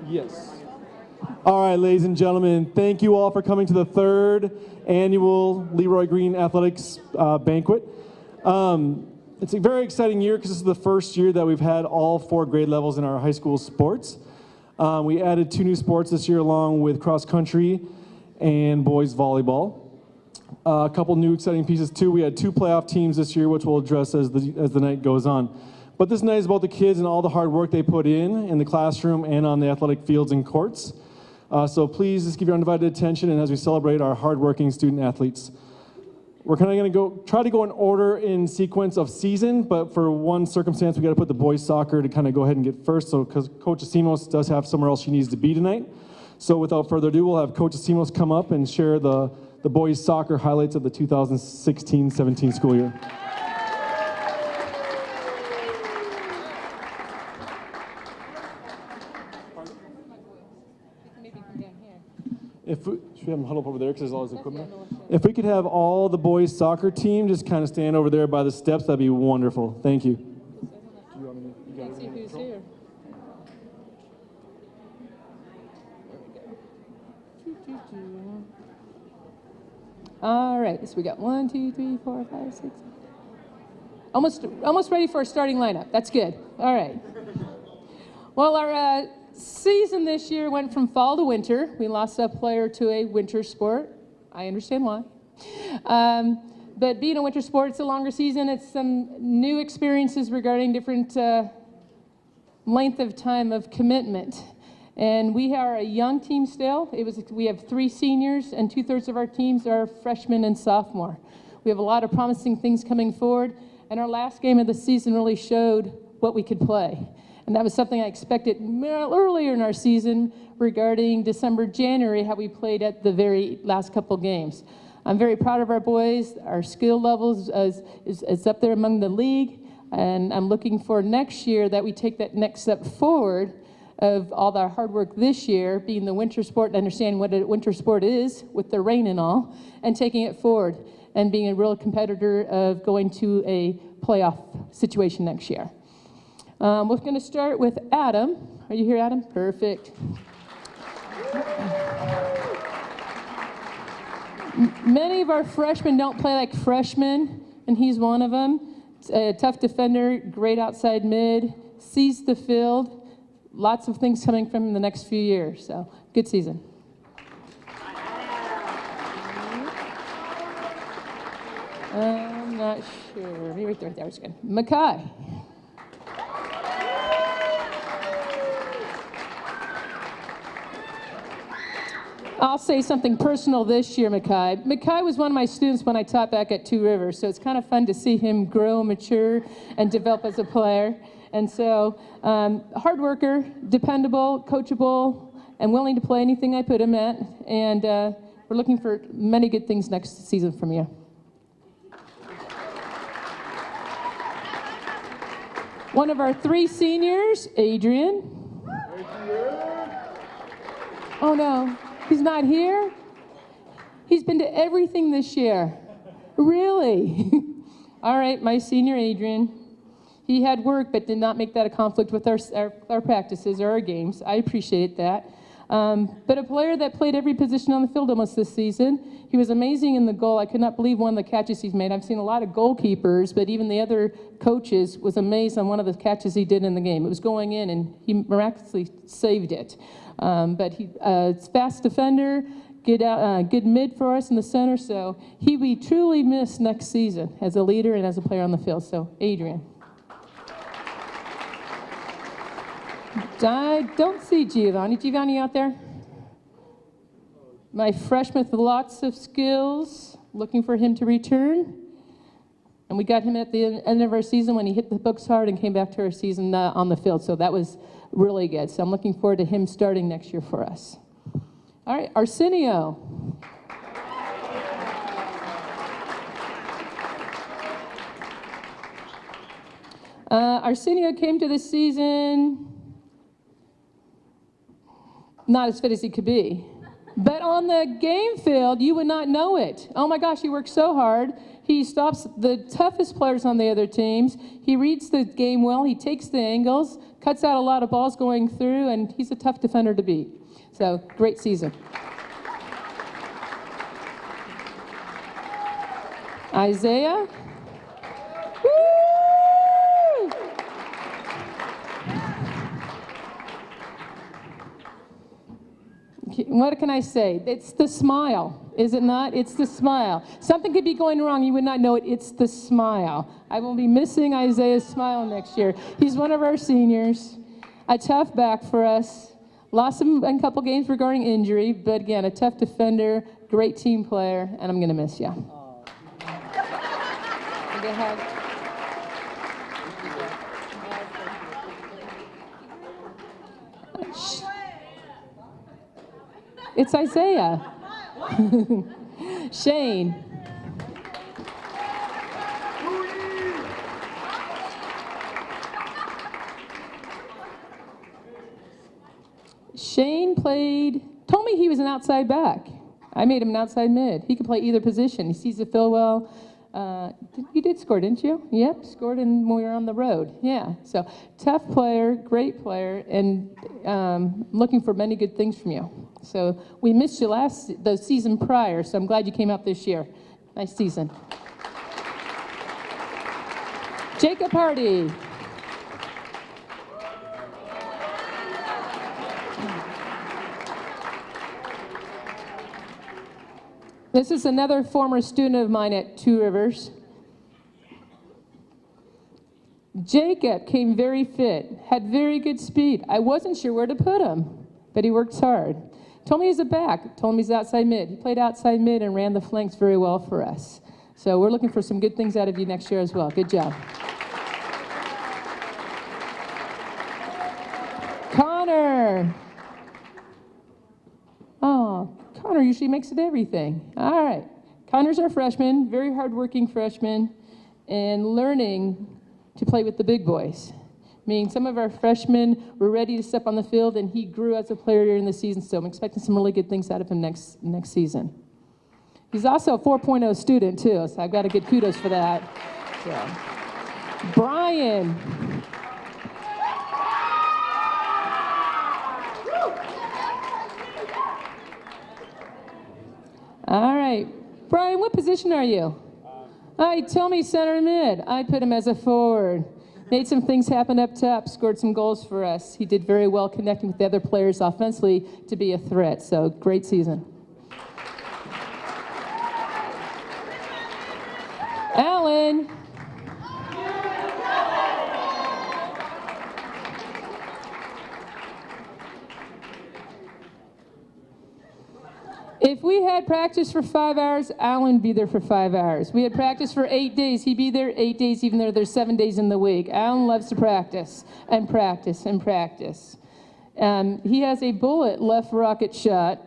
Yes. All right, ladies and gentlemen, thank you all for coming to the third annual Leroy Green Athletics banquet. It's a very exciting year because this is the first year that we've had all 4 grade levels in our high school sports. We added 2 new sports this year along with cross country and boys volleyball. A couple new exciting pieces too. We had 2 playoff teams this year, which we'll address as the night goes on. But this night is about the kids and all the hard work they put in the classroom and on the athletic fields and courts. So please just give your undivided attention and as we celebrate our hardworking student athletes. We're kind of going to try to go in order in sequence of season, but for one circumstance, we got to put the boys soccer to kind of go ahead and get first. So because Coach Asimos does have somewhere else she needs to be tonight. So without further ado, we'll have Coach Asimos come up and share the boys soccer highlights of the 2016-17 school year. Should we have them huddle up over there because there's all this equipment? If we could have all the boys soccer team just kind of stand over there by the steps, that'd be wonderful. Thank you. Let's see who's here. All right, so we got 1, 2, 3, 4, 5, 6. Almost ready for a starting lineup. That's good. All right. Well, our season this year went from fall to winter. We lost a player to a winter sport. I understand why. But being a winter sport, it's a longer season. It's some new experiences regarding different length of time of commitment. And we are a young team still. We have 3 seniors and 2/3 of our teams are freshmen and sophomore. We have a lot of promising things coming forward. And our last game of the season really showed what we could play. And that was something I expected earlier in our season regarding December, January, how we played at the very last couple games. I'm very proud of our boys. Our skill levels is up there among the league. And I'm looking for next year that we take that next step forward of all the hard work this year, being the winter sport and understanding what a winter sport is with the rain and all, and taking it forward and being a real competitor of going to a playoff situation next year. We're going to start with Adam. Are you here, Adam? Perfect. Many of our freshmen don't play like freshmen, and he's one of them. A tough defender, great outside mid, sees the field. Lots of things coming from him in the next few years, so good season. I'm not sure. Maybe right there. It's good. Mackay. I'll say something personal this year, Mackay. Mackay was one of my students when I taught back at Two Rivers, so it's kind of fun to see him grow, mature, and develop as a player. And so, hard worker, dependable, coachable, and willing to play anything I put him at. And we're looking for many good things next season from you. One of our 3 seniors, Adrian. Oh no. He's not here? He's been to everything this year. Really? All right, my senior Adrian. He had work but did not make that a conflict with our practices or our games. I appreciate that. But a player that played every position on the field almost this season. He was amazing in the goal. I could not believe one of the catches he's made. I've seen a lot of goalkeepers, but even the other coaches was amazed on one of the catches he did in the game. It was going in, and he miraculously saved it. But he's fast defender, good mid for us in the center, so he'll be truly missed next season as a leader and as a player on the field. So, Adrian. I don't see Giovanni. Giovanni out there? My freshman with lots of skills, looking for him to return. And we got him at the end of our season when he hit the books hard and came back to our season on the field. So that was really good. So I'm looking forward to him starting next year for us. All right, Arsenio. Arsenio came to this season not as fit as he could be. But on the game field, you would not know it. Oh my gosh, he works so hard. He stops the toughest players on the other teams. He reads the game well. He takes the angles, cuts out a lot of balls going through, and he's a tough defender to beat. So, great season. Isaiah. Woo! What can I say? It's the smile, is it not? It's the smile. Something could be going wrong. You would not know it. It's the smile. I will be missing Isaiah's smile next year. He's one of our seniors. A tough back for us. Lost him in a couple games regarding injury, but again, a tough defender, great team player, and I'm going to miss you. Go ahead. It's Isaiah. Shane. Shane told me he was an outside back. I made him an outside mid. He could play either position. He sees the field well. You did score, didn't you? Yep, scored when we were on the road. Yeah, so tough player, great player, and looking for many good things from you. So we missed you the season prior, so I'm glad you came out this year. Nice season. Jacob Hardy. This is another former student of mine at Two Rivers. Jacob came very fit, had very good speed. I wasn't sure where to put him, but he works hard. Told me he's a back, told me he's outside mid. He played outside mid and ran the flanks very well for us. So we're looking for some good things out of you next year as well. Good job. Connor. Oh, Connor usually makes it everything. All right. Connor's our freshman, very hardworking freshman, and learning to play with the big boys. Meaning some of our freshmen were ready to step on the field, and he grew as a player during the season, so I'm expecting some really good things out of him next season. He's also a 4.0 student, too, so I've got to give kudos for that. So. Brian. All right. Brian, what position are you? Tell me center mid. I put him as a forward. Made some things happen up top, scored some goals for us. He did very well connecting with the other players offensively to be a threat, so great season. Alan. If we had practice for 5 hours, Alan would be there for 5 hours. We had practice for 8 days, he'd be there 8 days, even though there's 7 days in the week. Alan loves to practice and practice and practice. He has a bullet left rocket shot,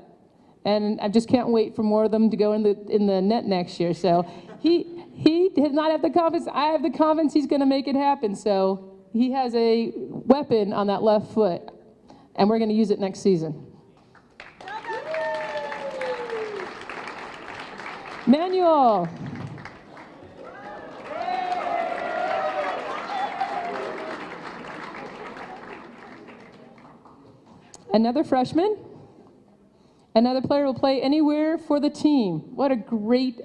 and I just can't wait for more of them to go in the net next year. So he does not have the confidence. I have the confidence he's going to make it happen. So he has a weapon on that left foot, and we're going to use it next season. Manuel. Another freshman. Another player will play anywhere for the team. What a great,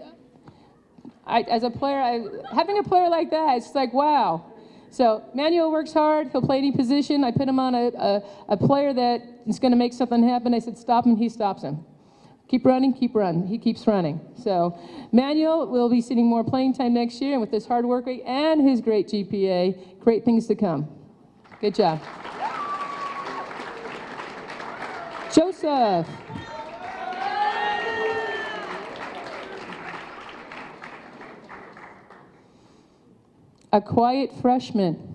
as a player, having a player like that, it's like, wow. So Manuel works hard, he'll play any position. I put him on a player that is gonna make something happen. I said, stop him, he stops him. Keep running, keep running. He keeps running. So Manuel will be seeing more playing time next year, and with his hard work rate and his great GPA, great things to come. Good job. Joseph. A quiet freshman.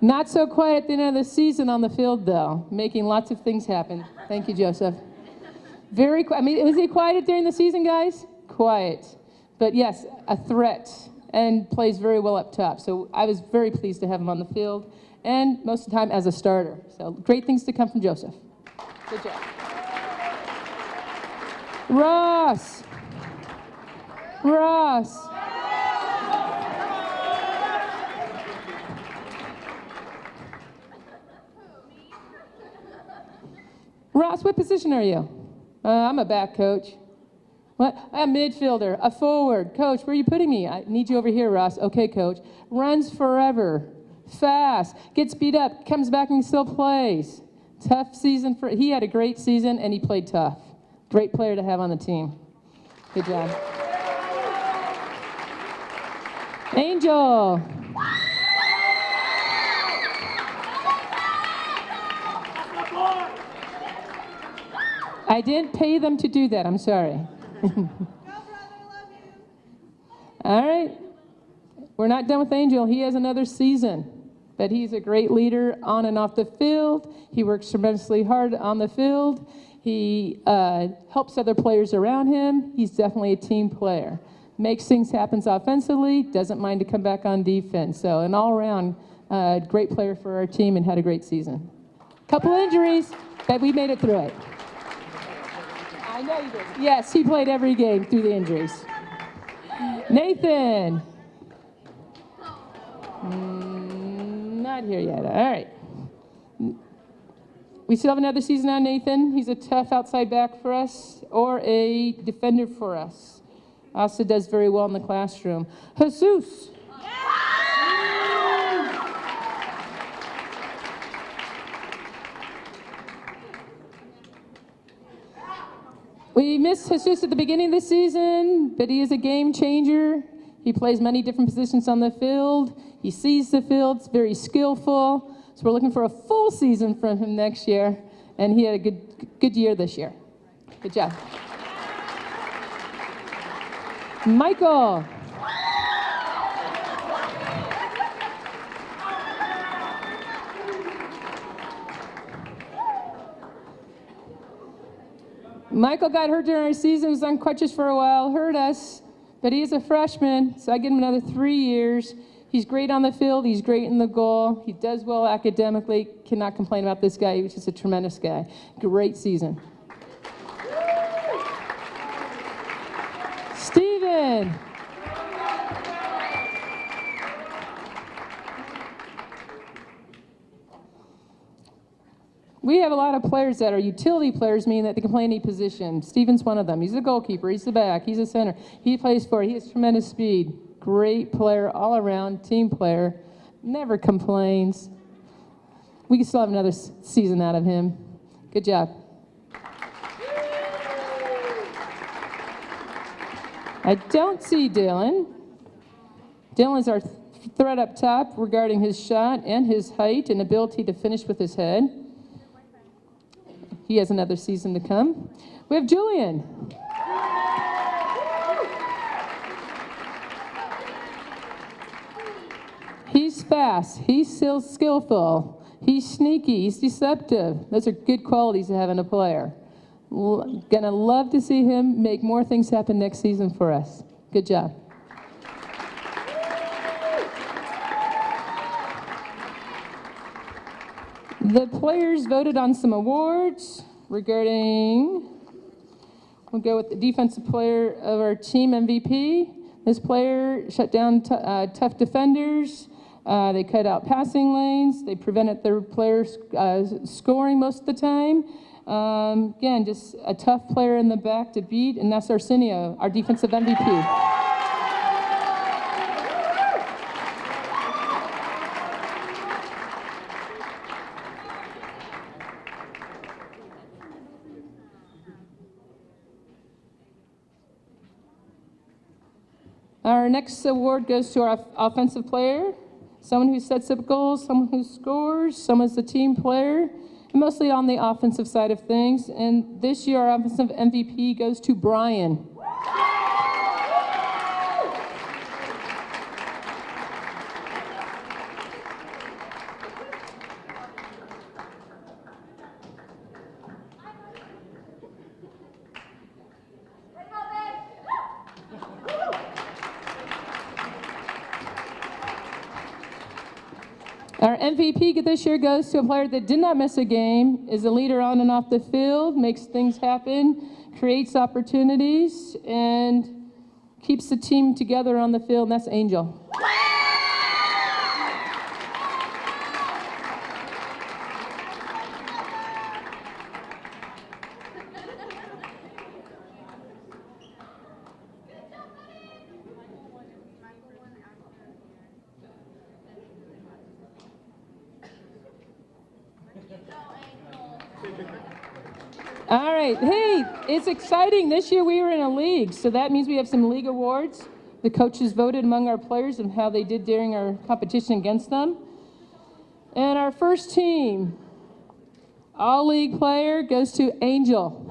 Not so quiet at the end of the season on the field, though, making lots of things happen. Thank you, Joseph. Very quiet. I mean, was he quiet during the season, guys? Quiet. But yes, a threat, and plays very well up top. So I was very pleased to have him on the field, and most of the time as a starter. So great things to come from Joseph. Good job. Ross. Ross. Ross, what position are you? I'm a back, coach. What? A midfielder, a forward. Coach, where are you putting me? I need you over here, Ross. Okay, coach. Runs forever. Fast. Gets beat up. Comes back and still plays. Tough season for, he had a great season and he played tough. Great player to have on the team. Good job. Angel. I didn't pay them to do that. I'm sorry. All right. We're not done with Angel. He has another season, but he's a great leader on and off the field. He works tremendously hard on the field. He helps other players around him. He's definitely a team player. Makes things happen offensively, doesn't mind to come back on defense. So an all-around great player for our team and had a great season. Couple injuries, but we made it through it. I know you did. Yes, he played every game through the injuries. Nathan. Not here yet. All right. We still have another season on Nathan. He's a tough outside back for us or a defender for us. Also does very well in the classroom. Jesus. We missed Jesus at the beginning of the season, but he is a game changer. He plays many different positions on the field. He sees the field, he's very skillful. So we're looking for a full season from him next year, and he had a good year this year. Good job. Michael. Michael got hurt during our season, was on crutches for a while, hurt us, but he's a freshman, so I give him another 3 years. He's great on the field, he's great in the goal, he does well academically, cannot complain about this guy, he's just a tremendous guy. Great season. Steven. We have a lot of players that are utility players, meaning that they can play any position. Steven's one of them. He's a goalkeeper, he's the back, he's a center. He plays forward, he has tremendous speed. Great player, all around, team player. Never complains. We can still have another season out of him. Good job. I don't see Dylan. Dylan's our threat up top regarding his shot and his height and ability to finish with his head. He has another season to come. We have Julian. He's fast, he's still skillful, he's sneaky, he's deceptive. Those are good qualities to have in a player. Gonna love to see him make more things happen next season for us. Good job. The players voted on some awards regarding, we'll go with the defensive player of our team MVP. This player shut down tough defenders. They cut out passing lanes. They prevented their players scoring most of the time. Again, just a tough player in the back to beat, and that's Arsenio, our defensive MVP. Our next award goes to our offensive player, someone who sets up goals, someone who scores, someone's a team player, and mostly on the offensive side of things. And this year, our offensive MVP goes to Brian. Our MVP this year goes to a player that did not miss a game, is a leader on and off the field, makes things happen, creates opportunities, and keeps the team together on the field, and that's Angel. All right, hey, it's exciting. This year we were in a league, so that means we have some league awards. The coaches voted among our players and how they did during our competition against them. And our first team, all-league player, goes to Angel.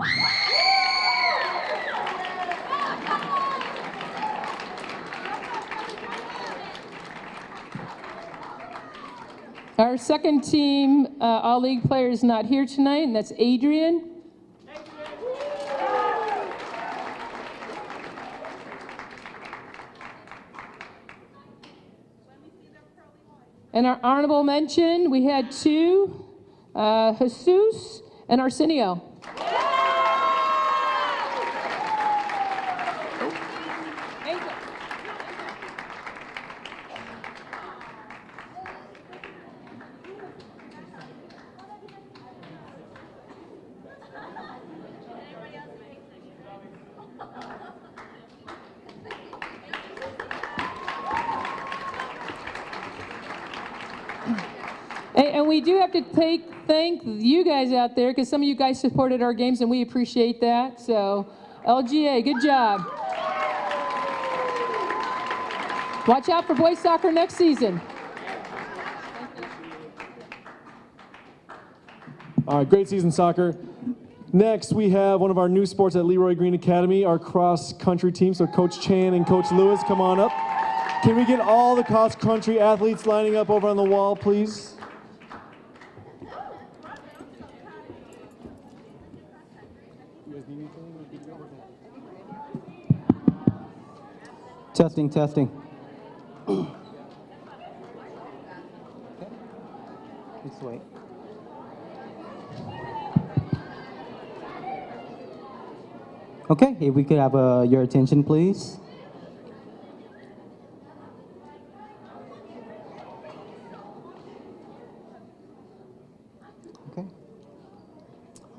Our second team, all-league player, is not here tonight, and that's Adrian. And our honorable mention, we had two, Jesus and Arsenio. And we do have to thank you guys out there, because some of you guys supported our games, and we appreciate that. So, LGA, good job. Watch out for boys soccer next season. All right, great season soccer. Next, we have one of our new sports at Leroy Green Academy, our cross-country team. So Coach Chan and Coach Lewis, come on up. Can we get all the cross-country athletes lining up over on the wall, please? Testing, testing. Just wait. Okay, if we could have your attention, please. Okay.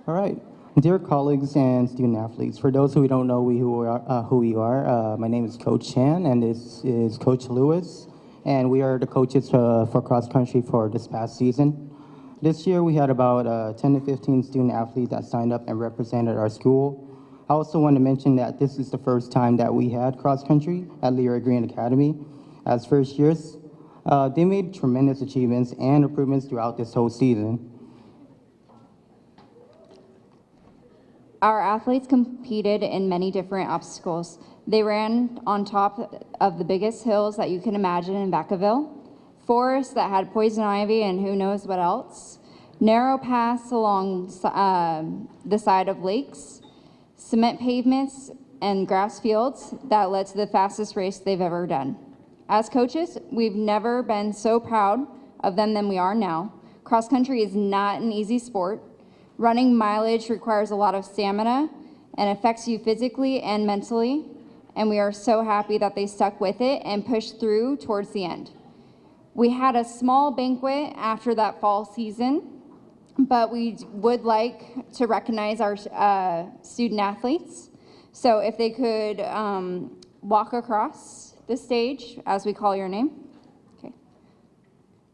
All right. Dear colleagues and student athletes, for those who don't know who we are, my name is Coach Chan, and this is Coach Lewis, and we are the coaches for cross country for this past season. This year we had about 10 to 15 student athletes that signed up and represented our school. I also want to mention that this is the first time that we had cross country at Leroy Green Academy as first years. They made tremendous achievements and improvements throughout this whole season. Our athletes competed in many different obstacles. They ran on top of the biggest hills that you can imagine in Vacaville, forests that had poison ivy and who knows what else, narrow paths along the side of lakes, cement pavements, and grass fields that led to the fastest race they've ever done. As coaches, we've never been so proud of them than we are now. Cross country is not an easy sport. Running mileage requires a lot of stamina and affects you physically and mentally, and we are so happy that they stuck with it and pushed through towards the end. We had a small banquet after that fall season, but we would like to recognize our student athletes. So if they could walk across the stage as we call your name. Okay.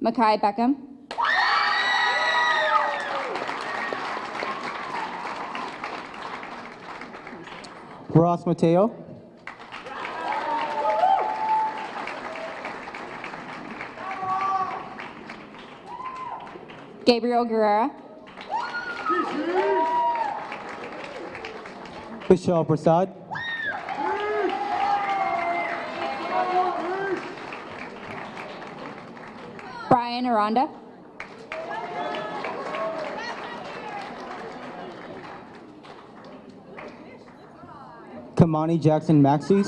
Makai Beckham. Ross Mateo. Gabriel Guerrera. Vishal Prasad. Brian Aranda. Kamani Jackson Maxis.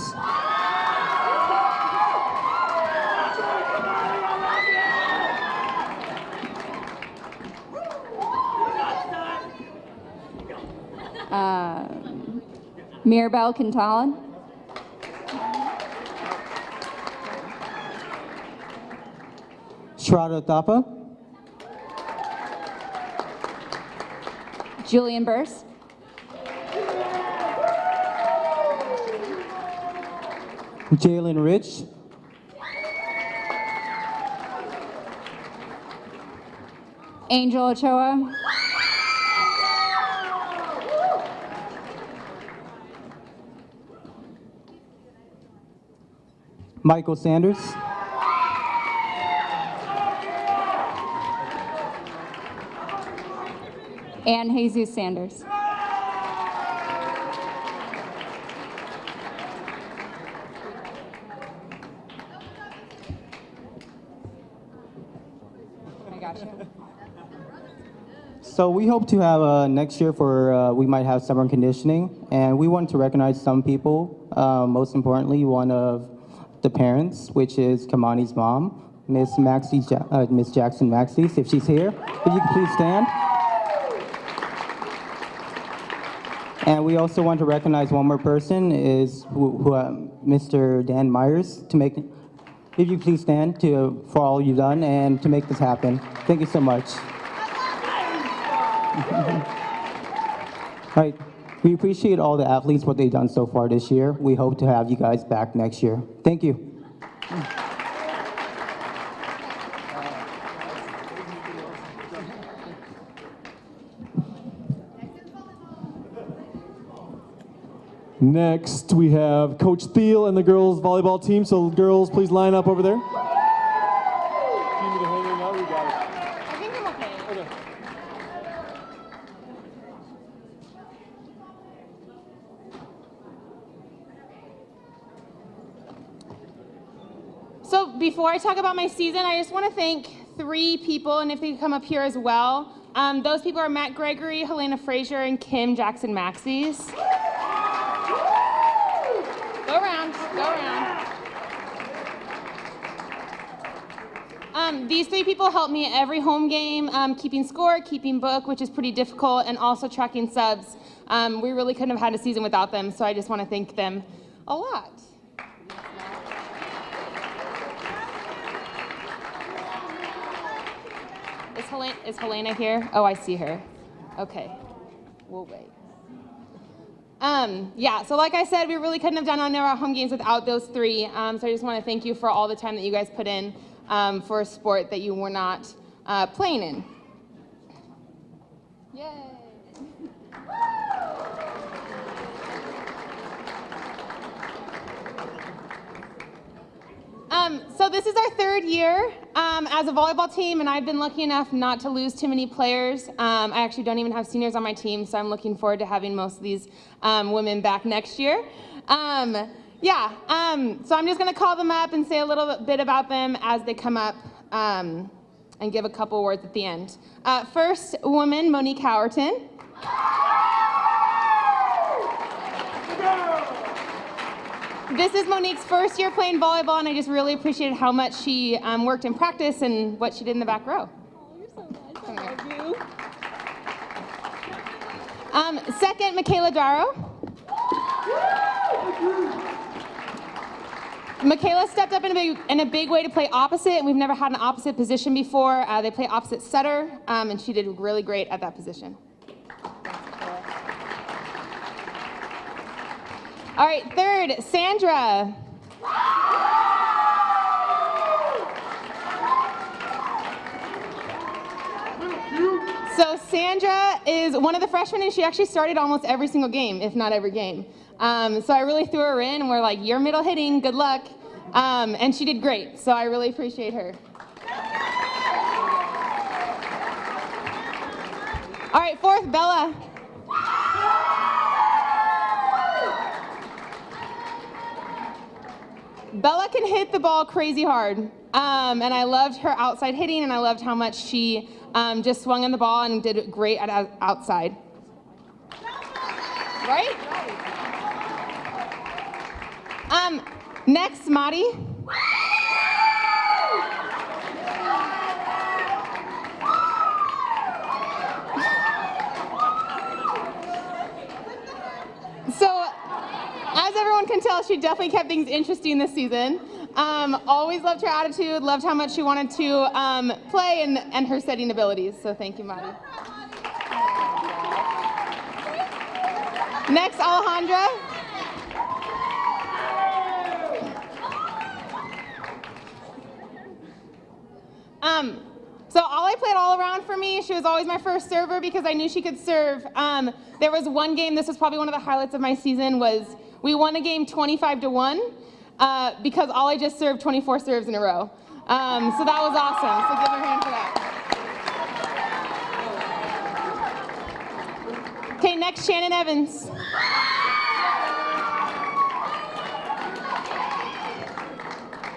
Mirabelle Quintalan. Shraddha Thapa. Julian Burse. Jalen Rich. Angel Ochoa. Michael Sanders. And Jesus Sanders. I got you. So we hope to have next year for, we might have summer conditioning, and we want to recognize some people, most importantly, one of the parents, which is Kamani's mom, Miss Miss Jackson Maxis, if she's here. If you could please stand. And we also want to recognize one more person, is Mr. Dan Myers, to make, if you please stand for all you've done and to make this happen. Thank you so much. All right, we appreciate all the athletes, what they've done so far this year. We hope to have you guys back next year. Thank you. Next, we have Coach Thiel and the girls volleyball team. So girls, please line up over there. Do you need me to hang in now? We got it. I think I'm okay. Okay. So before I talk about my season, I just want to thank 3 people, and if they could come up here as well. Those people are Matt Gregory, Helena Frazier, and Kim Jackson Maxis. Go around, go around. These 3 people helped me at every home game, keeping score, keeping book, which is pretty difficult, and also tracking subs. We really couldn't have had a season without them, so I just want to thank them a lot. Is Helena here? Oh, I see her. Okay, we'll wait. Yeah, so like I said, we really couldn't have done any of our home games without those 3. So I just want to thank you for all the time that you guys put in for a sport that you were not playing in. Yay! So this is our 3rd year as a volleyball team, and I've been lucky enough not to lose too many players. I actually don't even have seniors on my team, so I'm looking forward to having most of these women back next year. So I'm just going to call them up and say a little bit about them as they come up and give a couple words at the end. First woman, Monique Howerton. This is Monique's first year playing volleyball, and I just really appreciated how much she worked in practice and what she did in the back row. Oh, you're so nice. I love you. Second, Michaela Darrow. Michaela stepped up in a big way to play opposite, and we've never had an opposite position before. They play opposite setter, and she did really great at that position. All right, third, Sandra. So Sandra is one of the freshmen, and she actually started almost every single game, if not every game. So I really threw her in, and we're like, you're middle hitting, good luck. And she did great, so I really appreciate her. All right, fourth, Bella. Bella can hit the ball crazy hard, and I loved her outside hitting, and I loved how much she just swung on the ball and did great at outside. Right? Next, Madi. So can tell, she definitely kept things interesting this season. Always loved her attitude, loved how much she wanted to play and her setting abilities. So thank you, Maddie. Next, Alejandra. So Ollie played all around for me. She was always my first server because I knew she could serve. There was one game, this was probably one of the highlights of my season, was we won a game 25-1 because Ollie just served 24 serves in a row. So that was awesome, so give her a hand for that. Okay, next, Shannon Evans.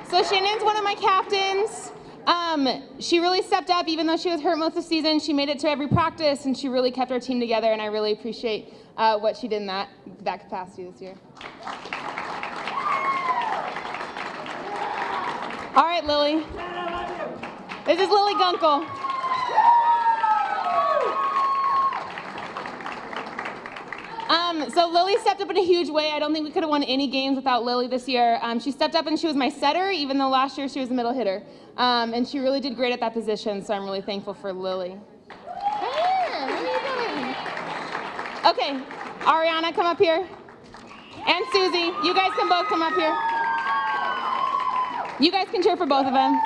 So Shannon's one of my captains. She really stepped up, even though she was hurt most of the season. She made it to every practice, and she really kept our team together, and I really appreciate what she did in that capacity this year. All right, Lily. This is Lily Gunkel. So Lily stepped up in a huge way. I don't think we could have won any games without Lily this year. She stepped up and she was my setter, even though last year she was a middle hitter. And she really did great at that position, so I'm really thankful for Lily. Okay, Ariana, come up here. And Susie, you guys can both come up here. You guys can cheer for both of them.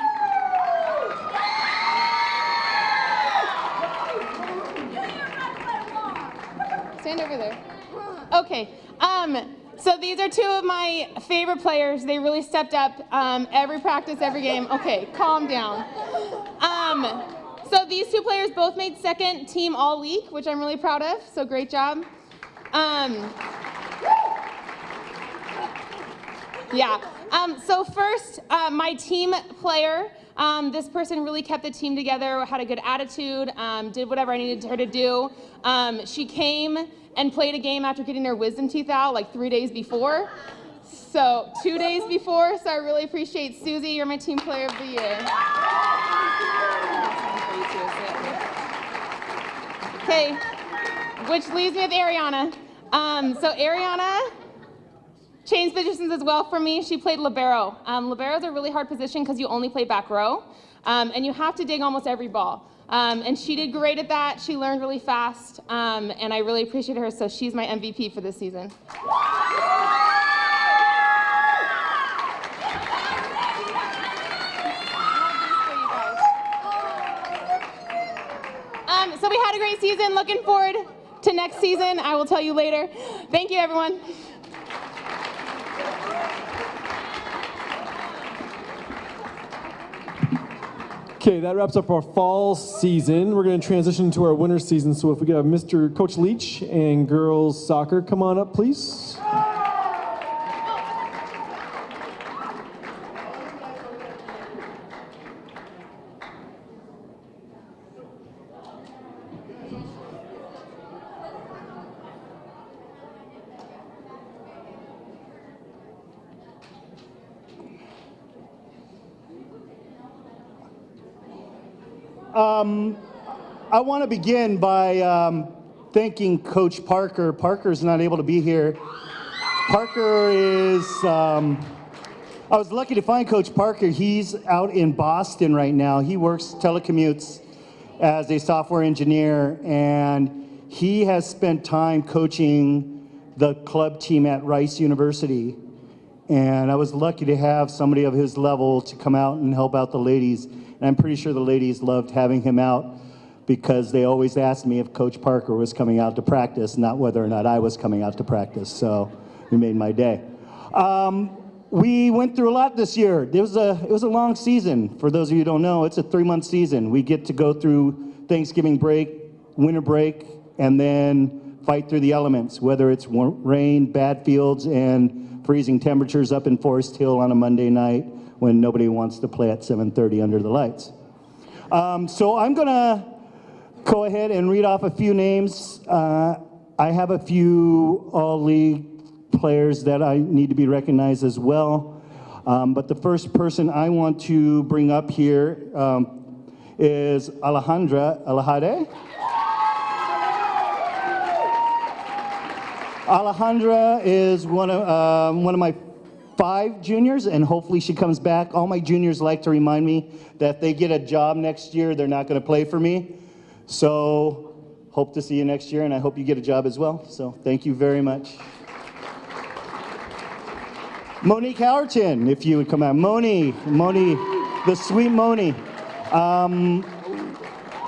Stand over there. Okay, so these are two of my favorite players. They really stepped up every practice, every game. Okay, calm down. So these two players both made second team all week, which I'm really proud of, so great job. Yeah, so first, my team player, this person really kept the team together, had a good attitude, did whatever I needed her to do. She came and played a game after getting her wisdom teeth out like 3 days before. So 2 days before, so I really appreciate Susie, you're my team player of the year. Okay, which leaves me with Ariana. So Ariana changed positions as well for me. She played libero. Libero is a really hard position because you only play back row, and you have to dig almost every ball. And she did great at that. She learned really fast, and I really appreciate her, so she's my MVP for this season. So we had a great season. Looking forward to next season. I will tell you later. Thank you, everyone. Okay, that wraps up our fall season. We're going to transition to our winter season. So if we could have Mr. Coach Leach and girls soccer come on up, please. I want to begin by thanking Coach Parker. Parker's not able to be here. Parker is, I was lucky to find Coach Parker. He's out in Boston right now. He works telecommutes as a software engineer, and he has spent time coaching the club team at Rice University. And I was lucky to have somebody of his level to come out and help out the ladies. And I'm pretty sure the ladies loved having him out because they always asked me if Coach Parker was coming out to practice, not whether or not I was coming out to practice. So we made my day. We went through a lot this year. It was a long season. For those of you who don't know, it's a 3-month season. We get to go through Thanksgiving break, winter break, and then fight through the elements, whether it's rain, bad fields, and freezing temperatures up in Forest Hill on a Monday night when nobody wants to play at 7:30 under the lights. So I'm gonna go ahead and read off a few names. I have a few all-league players that I need to be recognized as well. But the first person I want to bring up here is Alejandra Alejade. Alejandra is one of my 5 juniors, and hopefully she comes back. All my juniors like to remind me that if they get a job next year, they're not going to play for me. So hope to see you next year, and I hope you get a job as well. So thank you very much. Monique Howerton, if you would come out. Moni, the sweet Moni.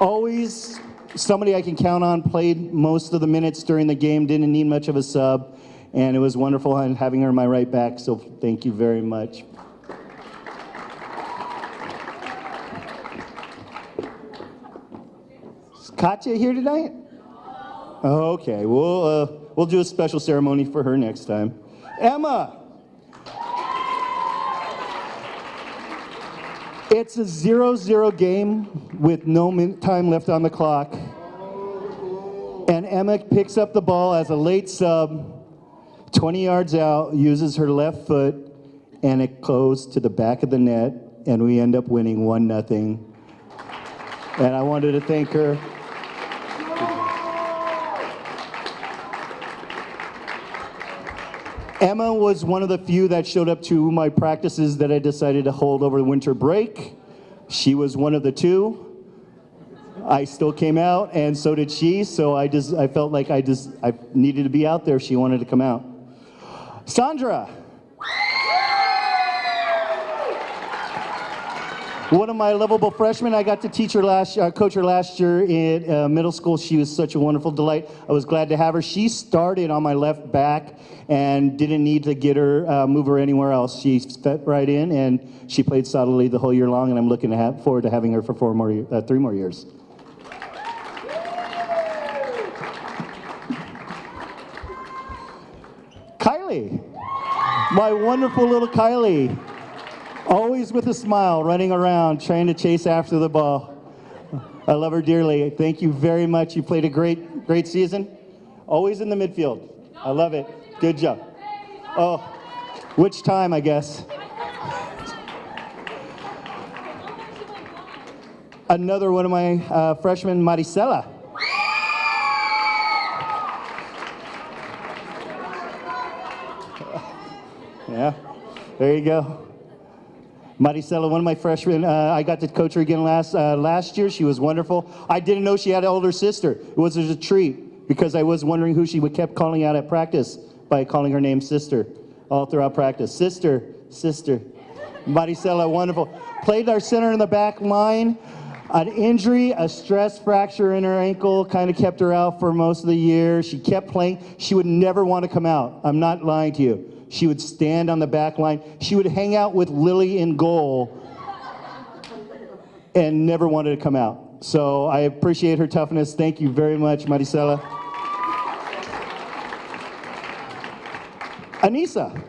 Always somebody I can count on, played most of the minutes during the game, didn't need much of a sub, and it was wonderful having her in my right back, so thank you very much. Is Katya here tonight? Okay, we'll do a special ceremony for her next time. Emma! It's a 0-0 game with no time left on the clock. And Emma picks up the ball as a late sub, 20 yards out, uses her left foot, and it goes to the back of the net, and we end up winning 1-0. And I wanted to thank her. Emma was one of the few that showed up to my practices that I decided to hold over the winter break. She was one of the 2. I still came out, and so did she, so I felt like I needed to be out there if she wanted to come out. Sandra. One of my lovable freshmen, I got to teach her coach her last year in middle school. She was such a wonderful delight. I was glad to have her. She started on my left back and didn't need to get her, move her anywhere else. She fit right in, and she played solidly the whole year long, and I'm looking forward to having her for 3 more years. Kylie, my wonderful little Kylie. Always with a smile, running around, trying to chase after the ball. I love her dearly. Thank you very much. You played a great season. Always in the midfield. I love it. Good job. Oh, which time, I guess. Another one of my freshmen, Maricela. Yeah, there you go. Maricela, one of my freshmen, I got to coach her again last year. She was wonderful. I didn't know she had an older sister. It was a treat because I was wondering who she kept calling out at practice by calling her name sister all throughout practice. Sister, sister. Maricela, wonderful. Played our center in the back line. An injury, a stress fracture in her ankle, kind of kept her out for most of the year. She kept playing. She would never want to come out. I'm not lying to you. She would stand on the back line. She would hang out with Lily in goal and never wanted to come out. So I appreciate her toughness. Thank you very much, Maricela. Anissa.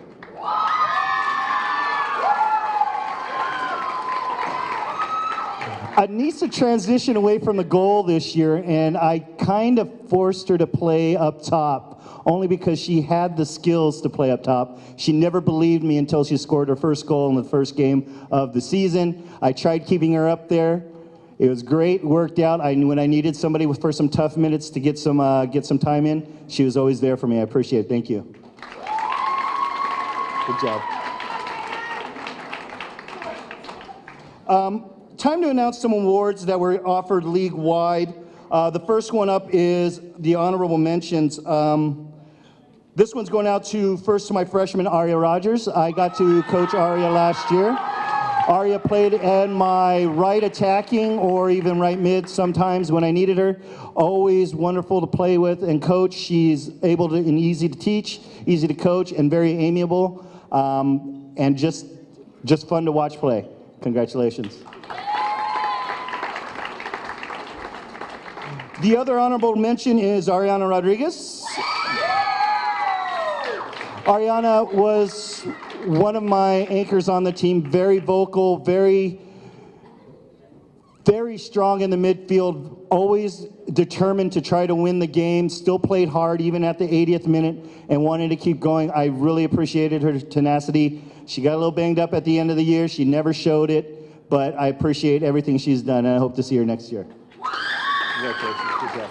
Anissa transitioned away from the goal this year, and I kind of forced her to play up top, only because she had the skills to play up top. She never believed me until she scored her first goal in the first game of the season. I tried keeping her up there. It was great, worked out. When I needed somebody for some tough minutes to get some time in, she was always there for me. I appreciate it. Thank you. Good job. Time to announce some awards that were offered league-wide. The first one up is the honorable mentions. This one's going out first to my freshman, Aria Rogers. I got to coach Aria last year. Aria played in my right attacking or even right mid sometimes when I needed her. Always wonderful to play with and coach. She's able to and easy to teach, easy to coach, and very amiable, and just fun to watch play. Congratulations. The other honorable mention is Ariana Rodriguez. Ariana was one of my anchors on the team, very vocal, very strong in the midfield, always determined to try to win the game, still played hard even at the 80th minute and wanted to keep going. I really appreciated her tenacity. She got a little banged up at the end of the year. She never showed it, but I appreciate everything she's done, and I hope to see her next year. Congratulations. Good job.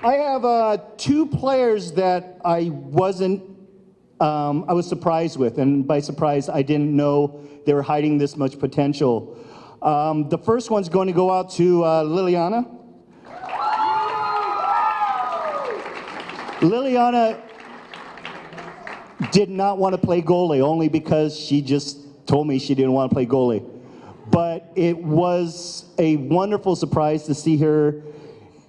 I have two players that I was surprised with, and by surprise, I didn't know they were hiding this much potential. The first one's going to go out to Liliana. Liliana did not want to play goalie, only because she just told me she didn't want to play goalie. But it was a wonderful surprise to see her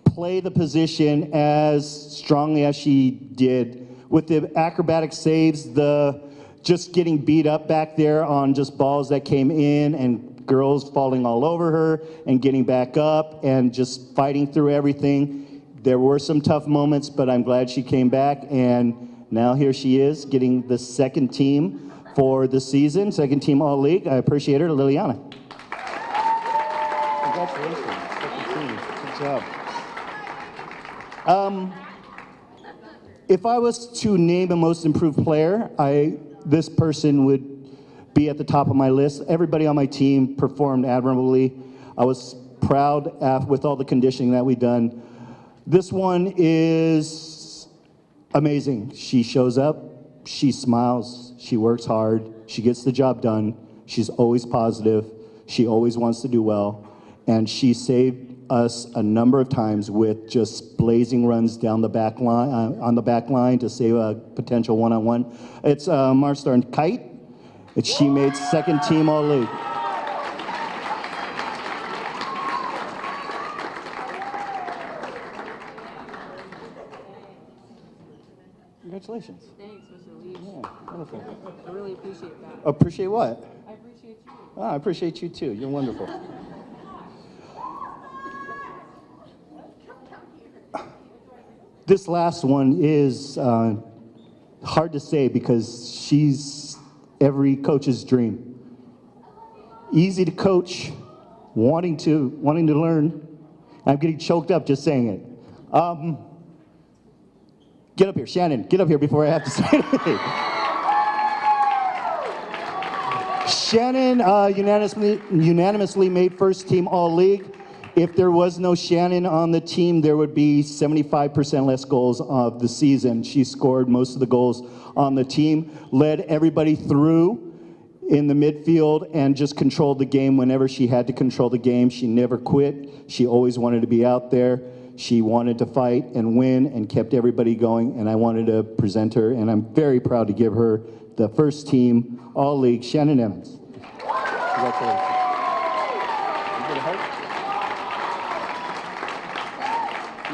play the position as strongly as she did. With the acrobatic saves, the just getting beat up back there on just balls that came in and girls falling all over her and getting back up and just fighting through everything. There were some tough moments, but I'm glad she came back, and now here she is getting the second team for the season, second team All-League. I appreciate her, Liliana. Congratulations, second team. Good job. If I was to name a most improved player, this person would be at the top of my list. Everybody on my team performed admirably. I was proud with all the conditioning that we've done. This one is amazing. She shows up, she smiles, she works hard, she gets the job done, she's always positive, she always wants to do well, and she saved us a number of times with just blazing runs down the back line, on the back line to save a potential one-on-one. It's Marstar Kite. She made second team All-League. Congratulations. Thanks, Mr. Lee. Yeah, wonderful. I really appreciate that. Appreciate what? I appreciate you. I appreciate you too. You're wonderful. This last one is hard to say because she's every coach's dream. Easy to coach, wanting to learn. I'm getting choked up just saying it. Get up here, Shannon. Get up here before I have to say anything. Shannon unanimously made first team All-League. If there was no Shannon on the team, there would be 75% less goals of the season. She scored most of the goals on the team, led everybody through in the midfield, and just controlled the game whenever she had to control the game. She never quit. She always wanted to be out there. She wanted to fight and win and kept everybody going, and I wanted to present her, and I'm very proud to give her the first team All-League, Shannon Emmons. Congratulations.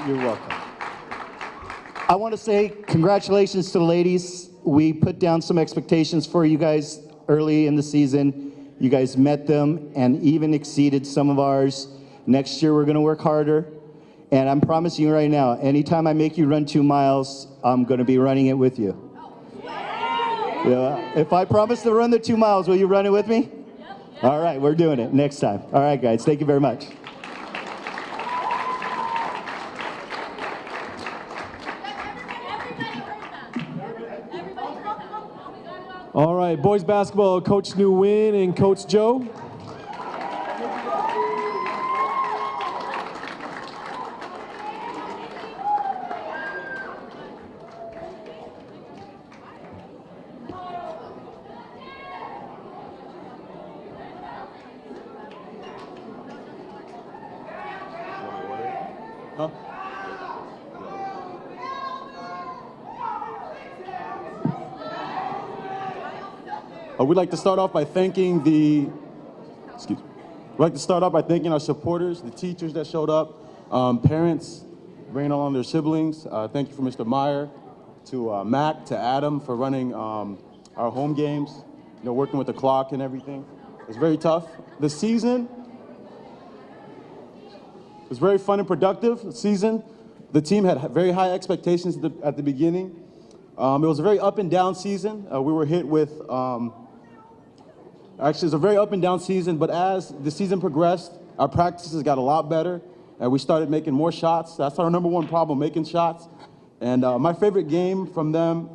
You're welcome. I want to say congratulations to the ladies. We put down some expectations for you guys early in the season. You guys met them and even exceeded some of ours. Next year, we're going to work harder. And I'm promising you right now, anytime I make you run 2 miles, I'm going to be running it with you. Yeah. If I promise to run the 2 miles, will you run it with me? All right, we're doing it next time. All right, guys, thank you very much. All right, boys basketball, Coach Nguyen and Coach Joe. We'd like to start off by thanking we'd like to start off by thanking our supporters, the teachers that showed up, parents bringing along their siblings. Thank you for Mr. Meyer, to Mac, to Adam for running our home games, working with the clock and everything. It's very tough. The season was very fun and productive. The season, the team had very high expectations at the beginning. It was a very up and down season. We were hit with actually, it's a very up and down season, but as the season progressed, our practices got a lot better, and we started making more shots. That's our #1 problem, making shots. And my favorite game from them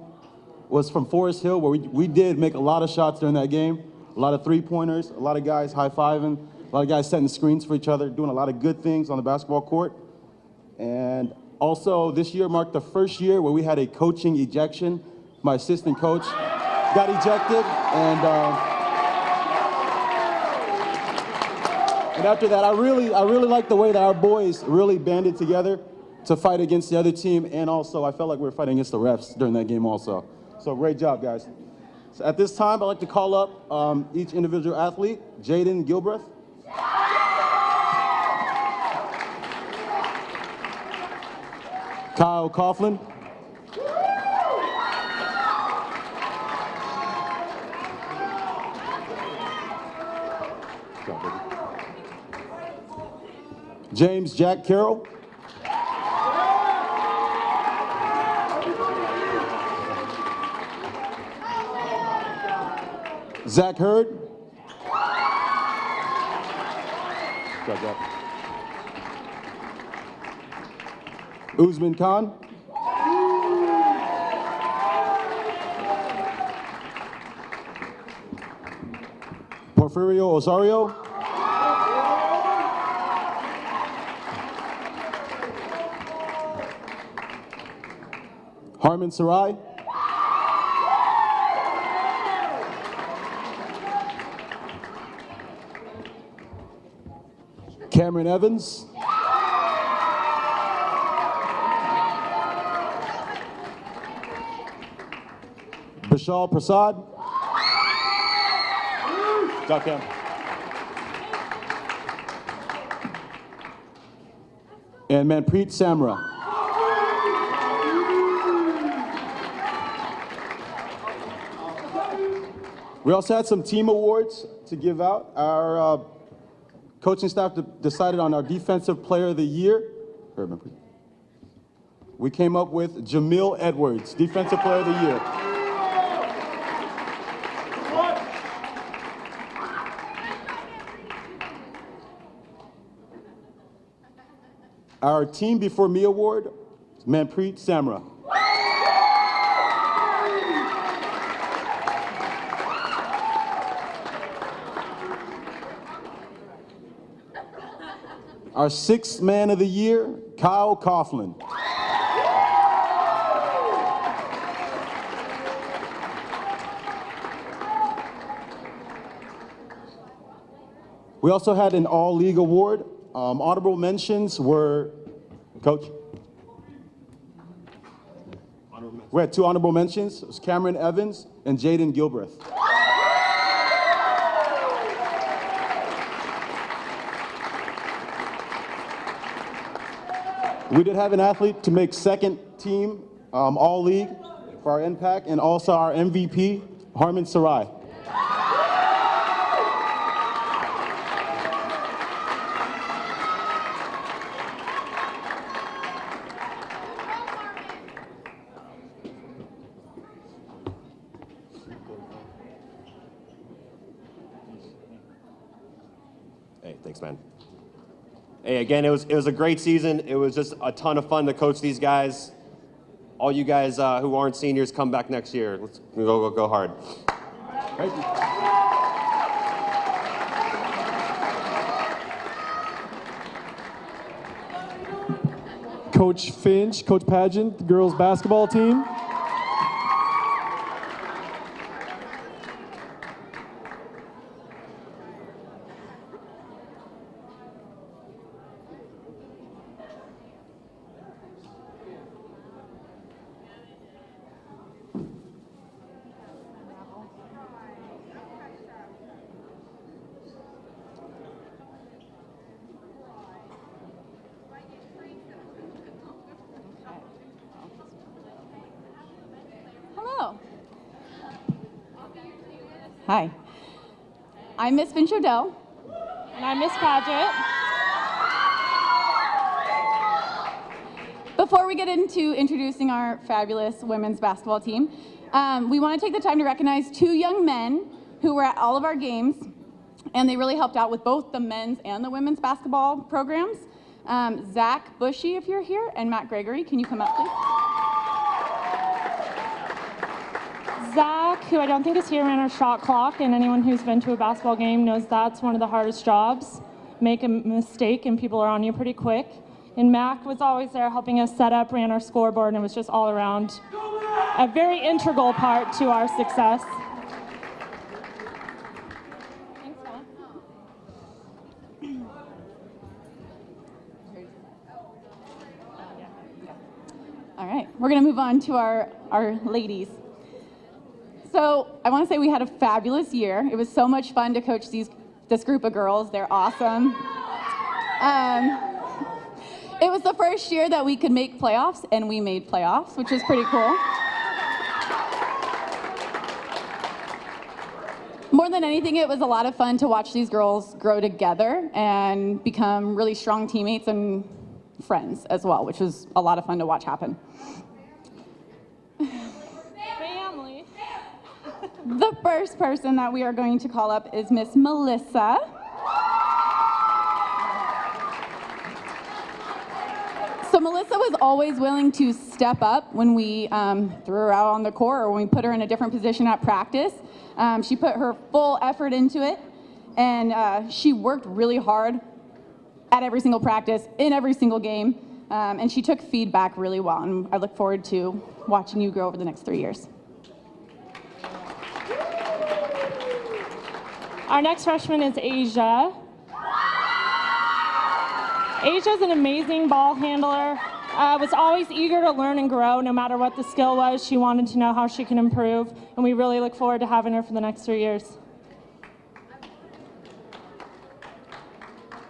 was from Forest Hill, where we did make a lot of shots during that game, a lot of three-pointers, a lot of guys high-fiving, a lot of guys setting screens for each other, doing a lot of good things on the basketball court. And Also, this year marked the first year where we had a coaching ejection. My assistant coach got ejected, and after that, I really liked the way that our boys really banded together to fight against the other team, and also I felt like we were fighting against the refs during that game also. So great job, guys. So at this time, I'd like to call up each individual athlete. Jaden Gilbreth. Kyle Coughlin. James Jack Carroll. Zach Hurd. Good job. Uzman Khan. Porfirio Osorio. Harmon Sarai. Cameron Evans. Vishal Prasad. Good Cam. And Manpreet Samra. We also had some team awards to give out. Our coaching staff decided on our Defensive Player of the Year. We came up with Jamil Edwards, Defensive Player of the Year. Our Team Before Me Award, Manpreet Samra. Our Sixth Man of the Year, Kyle Coughlin. We also had an All-League Award. Honorable mentions were, Coach? We had 2 honorable mentions. It was Cameron Evans and Jaden Gilbreth. We did have an athlete to make second team All-League for our impact, and also our MVP, Harmon Sarai. Hey, thanks, man. Hey, again, it was a great season. It was just a ton of fun to coach these guys. All you guys who aren't seniors, come back next year. Let's go hard. Thank you. Coach Finch, Coach Pageant, the girls basketball team. Hello. Hi. I'm Miss Finch Odell. And I'm Miss Paget. Before we get into introducing our fabulous women's basketball team, we want to take the time to recognize 2 young men who were at all of our games, and they really helped out with both the men's and the women's basketball programs. Zach Bushy, if you're here, and Matt Gregory, can you come up, please? Zach, who I don't think is here, ran our shot clock, and anyone who's been to a basketball game knows that's one of the hardest jobs. Make a mistake and people are on you pretty quick. And Mac was always there helping us set up, ran our scoreboard, and was just all around a very integral part to our success. Thanks, Mac. All right, we're gonna move on to our ladies. So I wanna say we had a fabulous year. It was so much fun to coach this group of girls. They're awesome. It was the first year that we could make playoffs, and we made playoffs, which is pretty cool. More than anything, it was a lot of fun to watch these girls grow together and become really strong teammates and friends as well, which was a lot of fun to watch happen. Family. The first person that we are going to call up is Miss Melissa. So Melissa was always willing to step up when we threw her out on the court or when we put her in a different position at practice. She put her full effort into it, and she worked really hard at every single practice, in every single game, and she took feedback really well, and I look forward to watching you grow over the next 3 years. Our next freshman is Asia. Asia's an amazing ball handler, was always eager to learn and grow no matter what the skill was. She wanted to know how she can improve, and we really look forward to having her for the next 3 years.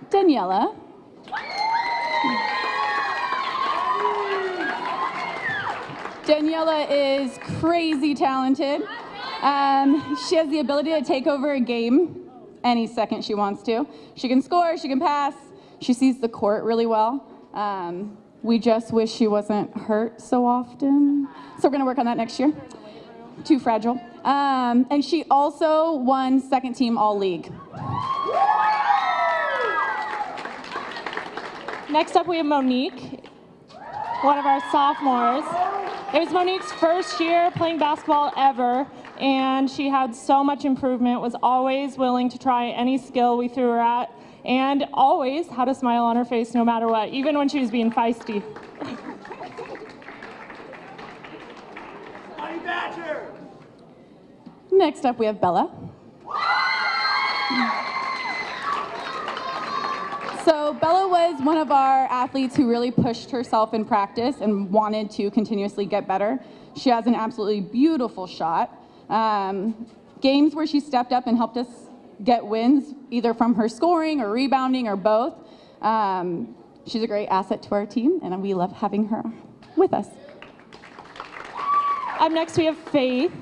Daniela. Daniela is crazy talented. She has the ability to take over a game any second she wants to. She can score, she can pass, she sees the court really well. We just wish she wasn't hurt so often. So we're gonna work on that next year. Too fragile. And she also won second team All-League. Next up, we have Monique, one of our sophomores. It was Monique's first year playing basketball ever, and she had so much improvement, was always willing to try any skill we threw her at, and always had a smile on her face no matter what, even when she was being feisty. Next up, we have Bella. So Bella was one of our athletes who really pushed herself in practice and wanted to continuously get better. She has an absolutely beautiful shot. Games where she stepped up and helped us get wins, either from her scoring or rebounding or both. She's a great asset to our team, and we love having her with us. Up next, we have Faith.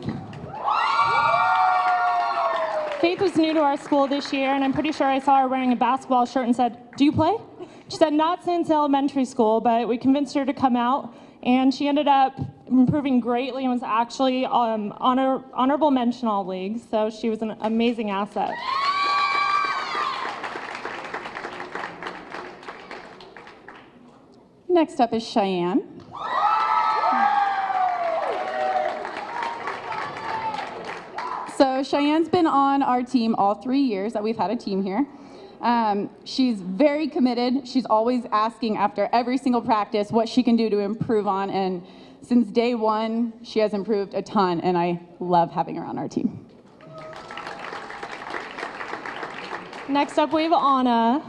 Faith was new to our school this year, and I'm pretty sure I saw her wearing a basketball shirt and said, "Do you play?" She said, "Not since elementary school," but we convinced her to come out, and she ended up improving greatly and was actually honorable mention All-League, so she was an amazing asset. Next up is Cheyenne. So Cheyenne's been on our team all 3 years that we've had a team here. She's very committed. She's always asking after every single practice what she can do to improve on, and since day one, she has improved a ton, and I love having her on our team. Next up, we have Anna.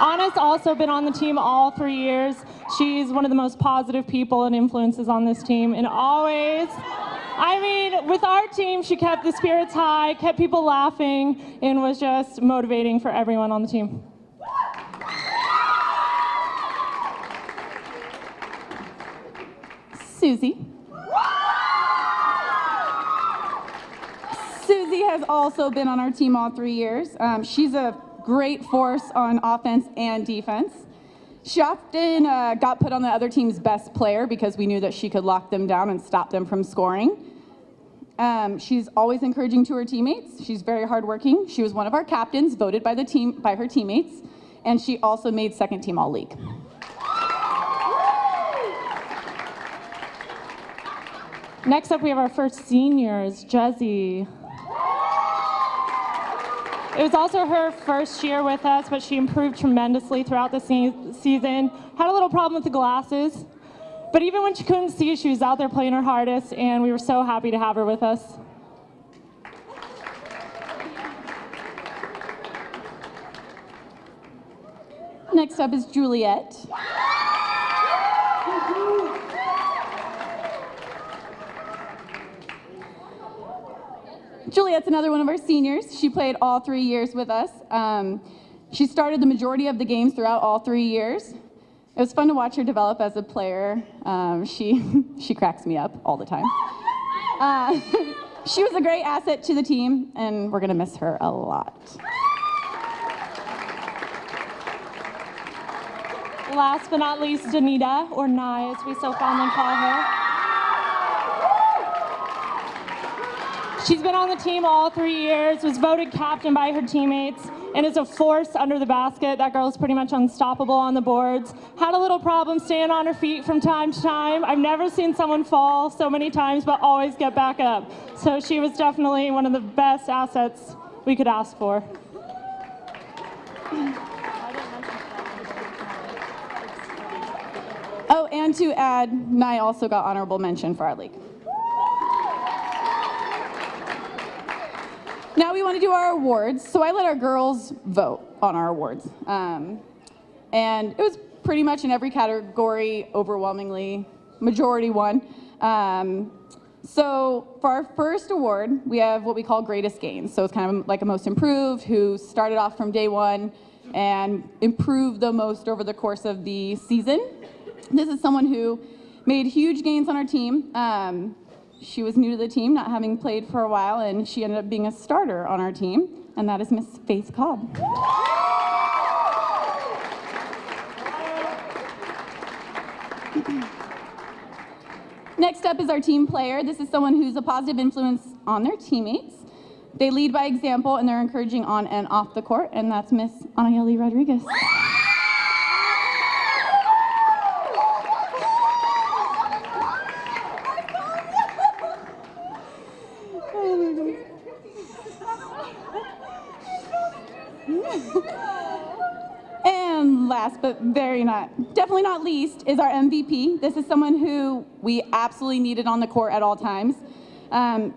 Anna's also been on the team all 3 years. She's one of the most positive people and influences on this team, and always, with our team, she kept the spirits high, kept people laughing, and was just motivating for everyone on the team. Susie. Susie has also been on our team all 3 years. She's a great force on offense and defense. She often got put on the other team's best player because we knew that she could lock them down and stop them from scoring. She's always encouraging to her teammates. She's very hardworking. She was one of our captains, voted by her teammates, and she also made second team All-League. Next up, we have our first seniors, Jezzy. It was also her first year with us, but she improved tremendously throughout the season. Had a little problem with the glasses, but even when she couldn't see, she was out there playing her hardest, and we were so happy to have her with us. Next up is Juliet. Juliet's another one of our seniors. She played all 3 years with us. She started the majority of the games throughout all 3 years. It was fun to watch her develop as a player. She cracks me up all the time. She was a great asset to the team, and we're gonna miss her a lot. Last but not least, Danita, or Nye, as we so fondly call her. She's been on the team all 3 years, was voted captain by her teammates, and is a force under the basket. That girl is pretty much unstoppable on the boards. Had a little problem staying on her feet from time to time. I've never seen someone fall so many times, but always get back up. So she was definitely one of the best assets we could ask for. Oh, and to add, Nye also got honorable mention for our league. Now we want to do our awards. So I let our girls vote on our awards. And it was pretty much in every category, overwhelmingly, majority won. So for our first award, we have what we call greatest gains. So it's kind of like a most improved, who started off from day one and improved the most over the course of the season. This is someone who made huge gains on our team. She was new to the team, not having played for a while, and she ended up being a starter on our team, and that is Miss Faith Cobb. Next up is our team player. This is someone who's a positive influence on their teammates. They lead by example, and they're encouraging on and off the court, and that's Miss Anayeli Rodriguez. And last but definitely not least, is our MVP. This is someone who we absolutely needed on the court at all times.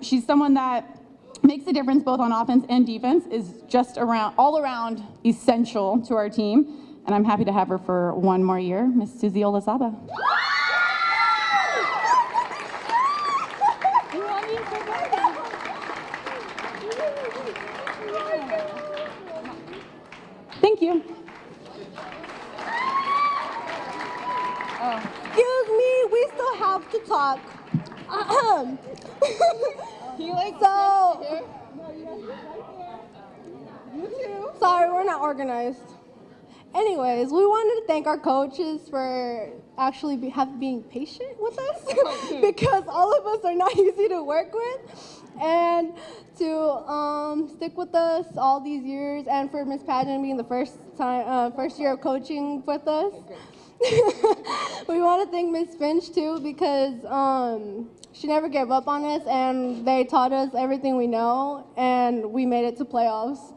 She's someone that makes a difference both on offense and defense, is just all around essential to our team, and I'm happy to have her for one more year, Miss Suzy Olazaba. Thank you. Excuse me, we still have to talk. Sorry, we're not organized. Anyways, we wanted to thank our coaches for actually being patient with us because all of us are not easy to work with, and to stick with us all these years, and for Miss Pageant being the first year of coaching with us. We want to thank Miss Finch too because she never gave up on us, and they taught us everything we know, and we made it to playoffs.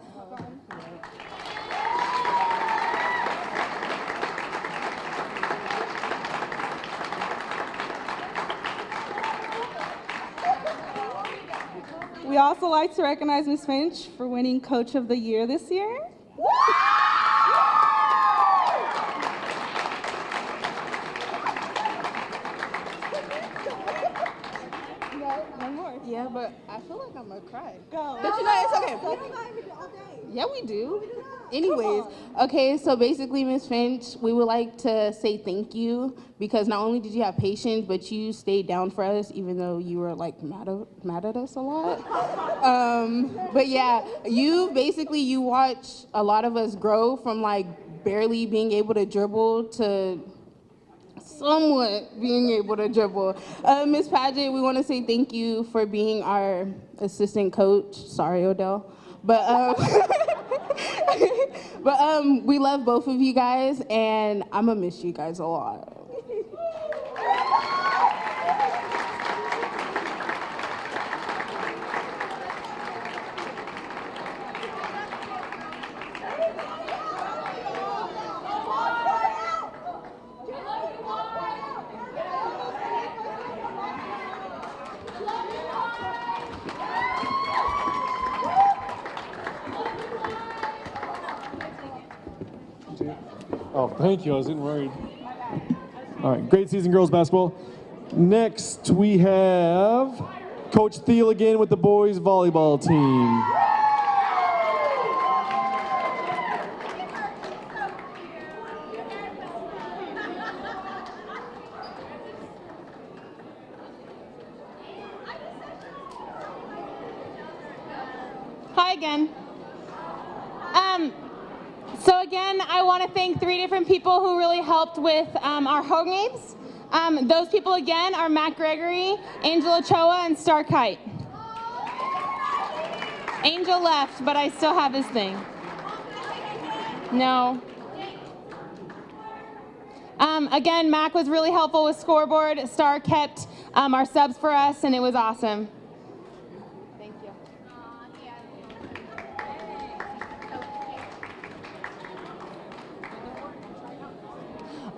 We also like to recognize Ms. Finch for winning Coach of the Year this year. One more. Yeah, but I feel like I'm gonna cry. Go. But you know, it's okay. Yeah, we do. Anyways, okay, so basically, Miss Finch, we would like to say thank you because not only did you have patience, but you stayed down for us, even though you were like mad at us a lot. But yeah, you watch a lot of us grow from like barely being able to dribble to somewhat being able to dribble. Miss Paget, we want to say thank you for being our assistant coach. Sorry, Odell. But we love both of you guys, and I'm gonna miss you guys a lot. Oh, thank you. I was getting worried. All right, great season, girls basketball. Next, we have Coach Thiel again with the boys volleyball team. Hi again. So again, I want to thank 3 different people who really helped with our home games. Those people again are Matt Gregory, Angel Ochoa, and Star Kite. Angel left, but I still have his thing. No. Again, Mac was really helpful with scoreboard. Star kept our subs for us, and it was awesome. Thank you.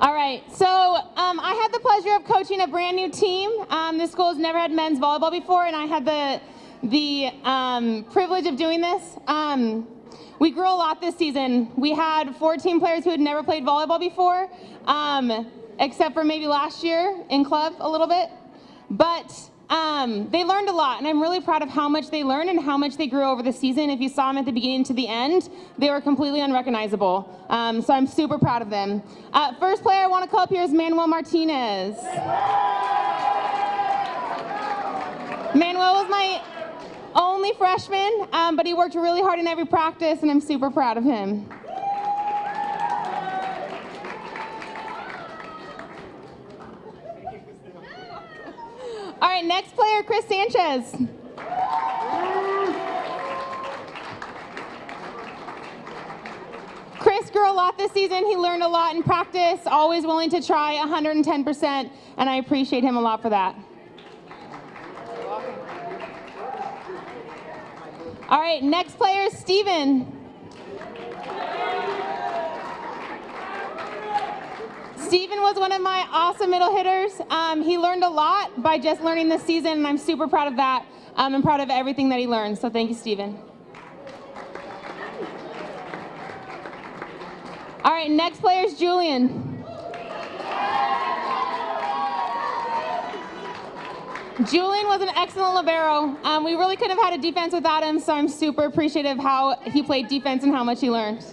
All right, so I had the pleasure of coaching a brand new team. This school has never had men's volleyball before, and I had the privilege of doing this. We grew a lot this season. We had 14 players who had never played volleyball before, except for maybe last year in club a little bit. But they learned a lot, and I'm really proud of how much they learned and how much they grew over the season. If you saw them at the beginning to the end, they were completely unrecognizable. So I'm super proud of them. First player I want to call up here is Manuel Martinez. Manuel was my only freshman, but he worked really hard in every practice, and I'm super proud of him. All right, next player, Chris Sanchez. Chris grew a lot this season. He learned a lot in practice, always willing to try 110%, and I appreciate him a lot for that. All right, next player is Steven. Steven was one of my awesome middle hitters. He learned a lot by just learning this season, and I'm super proud of that. I'm proud of everything that he learned, so thank you, Steven. All right, next player is Julian. Julian was an excellent libero. We really couldn't have had a defense without him, so I'm super appreciative of how he played defense and how much he learned.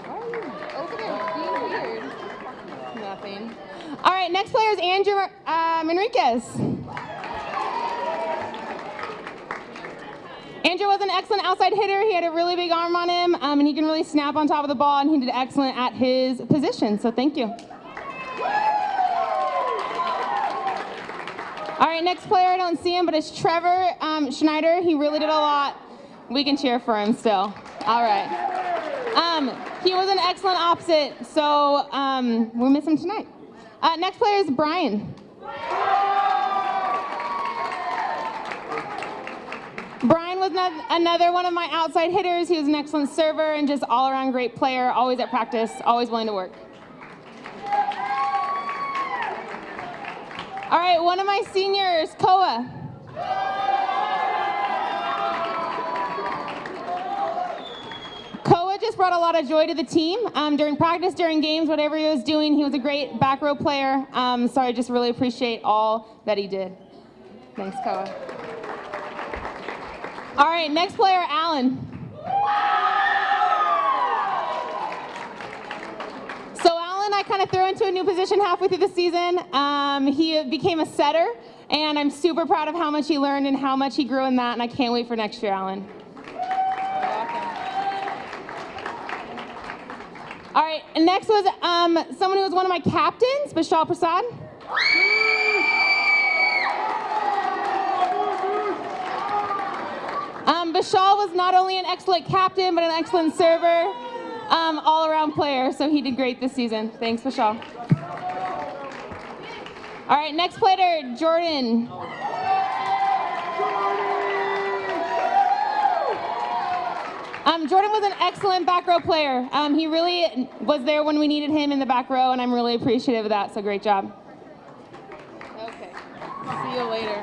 Over there being weird. Nothing. All right, next player is Andrew Enriquez. Andrew was an excellent outside hitter. He had a really big arm on him, and he can really snap on top of the ball, and he did excellent at his position, so thank you. All right, next player, I don't see him, but it's Trevor Schneider. He really did a lot. We can cheer for him still. All right. He was an excellent opposite, so we'll miss him tonight. Next player is Brian. Brian was another one of my outside hitters. He was an excellent server and just all-around great player, always at practice, always willing to work. All right, one of my seniors, Koa. Koa just brought a lot of joy to the team. During practice, during games, whatever he was doing, he was a great back row player. So I just really appreciate all that he did. Thanks, Koa. All right, next player, Alan. So Alan, I kind of threw into a new position halfway through the season. He became a setter, and I'm super proud of how much he learned and how much he grew in that, and I can't wait for next year, Alan. All right, and next was someone who was one of my captains, Bishal Prasad. Bishal was not only an excellent captain, but an excellent server, all-around player, so he did great this season. Thanks, Bishal. All right, next player, Jordan. Jordan was an excellent back row player. He really was there when we needed him in the back row, and I'm really appreciative of that, so great job. Okay. See you later.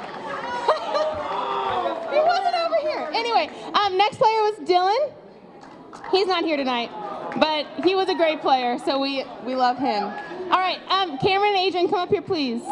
He wasn't over here. Anyway, next player was Dylan. He's not here tonight. But he was a great player, so we love him. All right, Cameron and Adrian, come up here, please.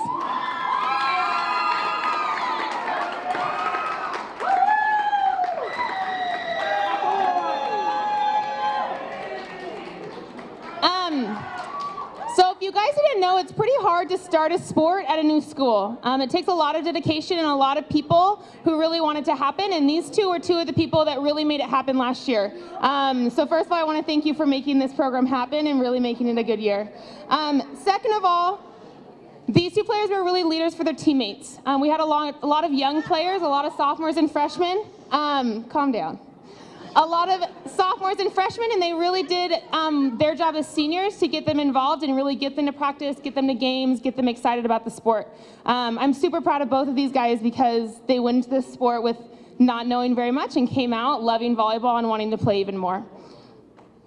So if you guys didn't know, it's pretty hard to start a sport at a new school. It takes a lot of dedication and a lot of people who really want it to happen, and these two are two of the people that really made it happen last year. So first of all, I want to thank you for making this program happen and really making it a good year. Second of all, these two players were really leaders for their teammates. We had a lot of young players, a lot of sophomores and freshmen. Calm down. A lot of sophomores and freshmen, and they really did their job as seniors to get them involved and really get them to practice, get them to games, get them excited about the sport. I'm super proud of both of these guys because they went into this sport with not knowing very much and came out loving volleyball and wanting to play even more.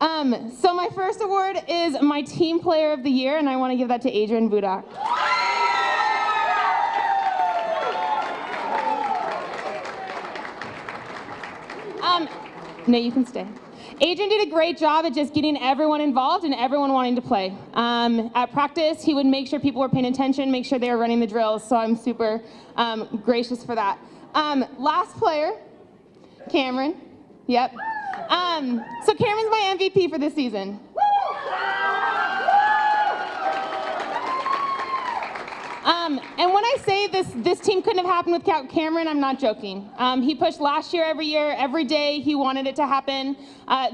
So my first award is my Team Player of the Year, and I want to give that to Adrian Budak. No, you can stay. Adrian did a great job at just getting everyone involved and everyone wanting to play. At practice, he would make sure people were paying attention, make sure they were running the drills, so I'm super gracious for that. Last player, Cameron. Yep. So Cameron's my MVP for this season. And when I say this team couldn't have happened without Cameron, I'm not joking. He pushed last year, every day. He wanted it to happen.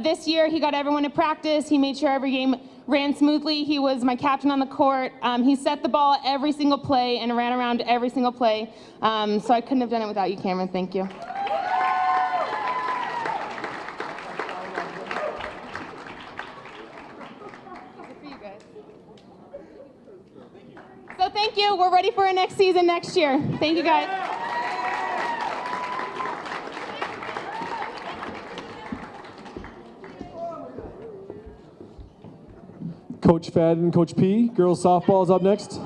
This year, he got everyone to practice. He made sure every game ran smoothly. He was my captain on the court. He set the ball every single play and ran around every single play. So I couldn't have done it without you, Cameron. Thank you. So thank you. We're ready for our next season next year. Thank you, guys. Coach Fadden, Coach P, girls softball is up next.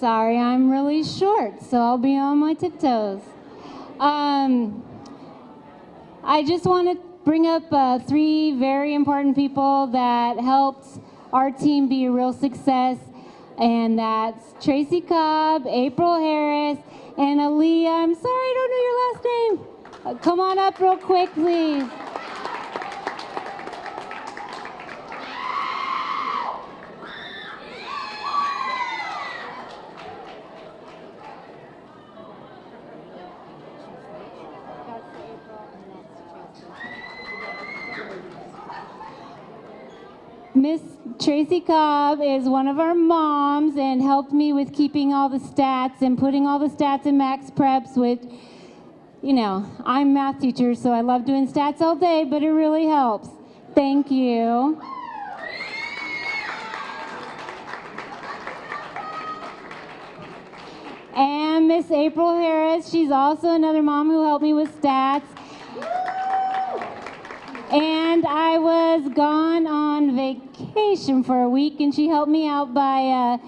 Sorry, I'm really short, so I'll be on my tiptoes. I just want to bring up 3 very important people that helped our team be a real success, and that's Tracy Cobb, April Harris, and Aaliyah. I'm sorry, I don't know your last name. Come on up real quick, please. Miss Tracy Cobb is one of our moms and helped me with keeping all the stats and putting all the stats in max preps, which, you know, I'm a math teacher, so I love doing stats all day, but it really helps. Thank you. And Miss April Harris, she's also another mom who helped me with stats. And I was gone on vacation for a week, and she helped me out by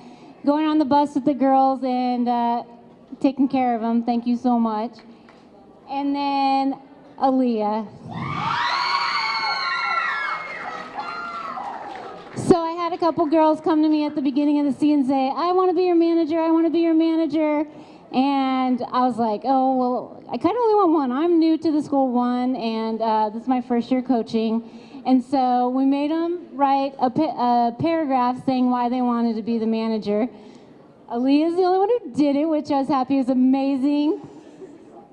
going on the bus with the girls and taking care of them. Thank you so much. And then Aaliyah. So I had a couple girls come to me at the beginning of the season and say, I want to be your manager, I want to be your manager. And I was like, oh, well, I kind of only want one. I'm new to the school, one, and this is my first year coaching. And so we made them write a paragraph saying why they wanted to be the manager. Aaliyah is the only one who did it, which I was happy. It was amazing.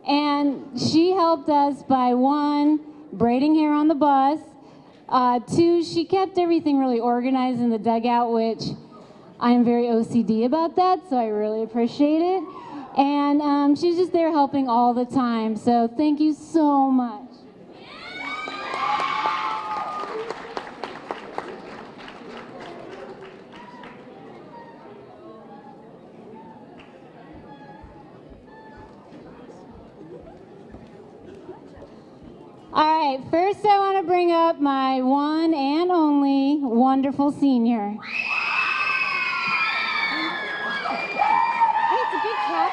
And she helped us by 1, braiding hair on the bus. 2, she kept everything really organized in the dugout, which I am very OCD about that, so I really appreciate it. And she's just there helping all the time, so thank you so much. All right, first I want to bring up my one and only wonderful senior. Hey, it's a big cap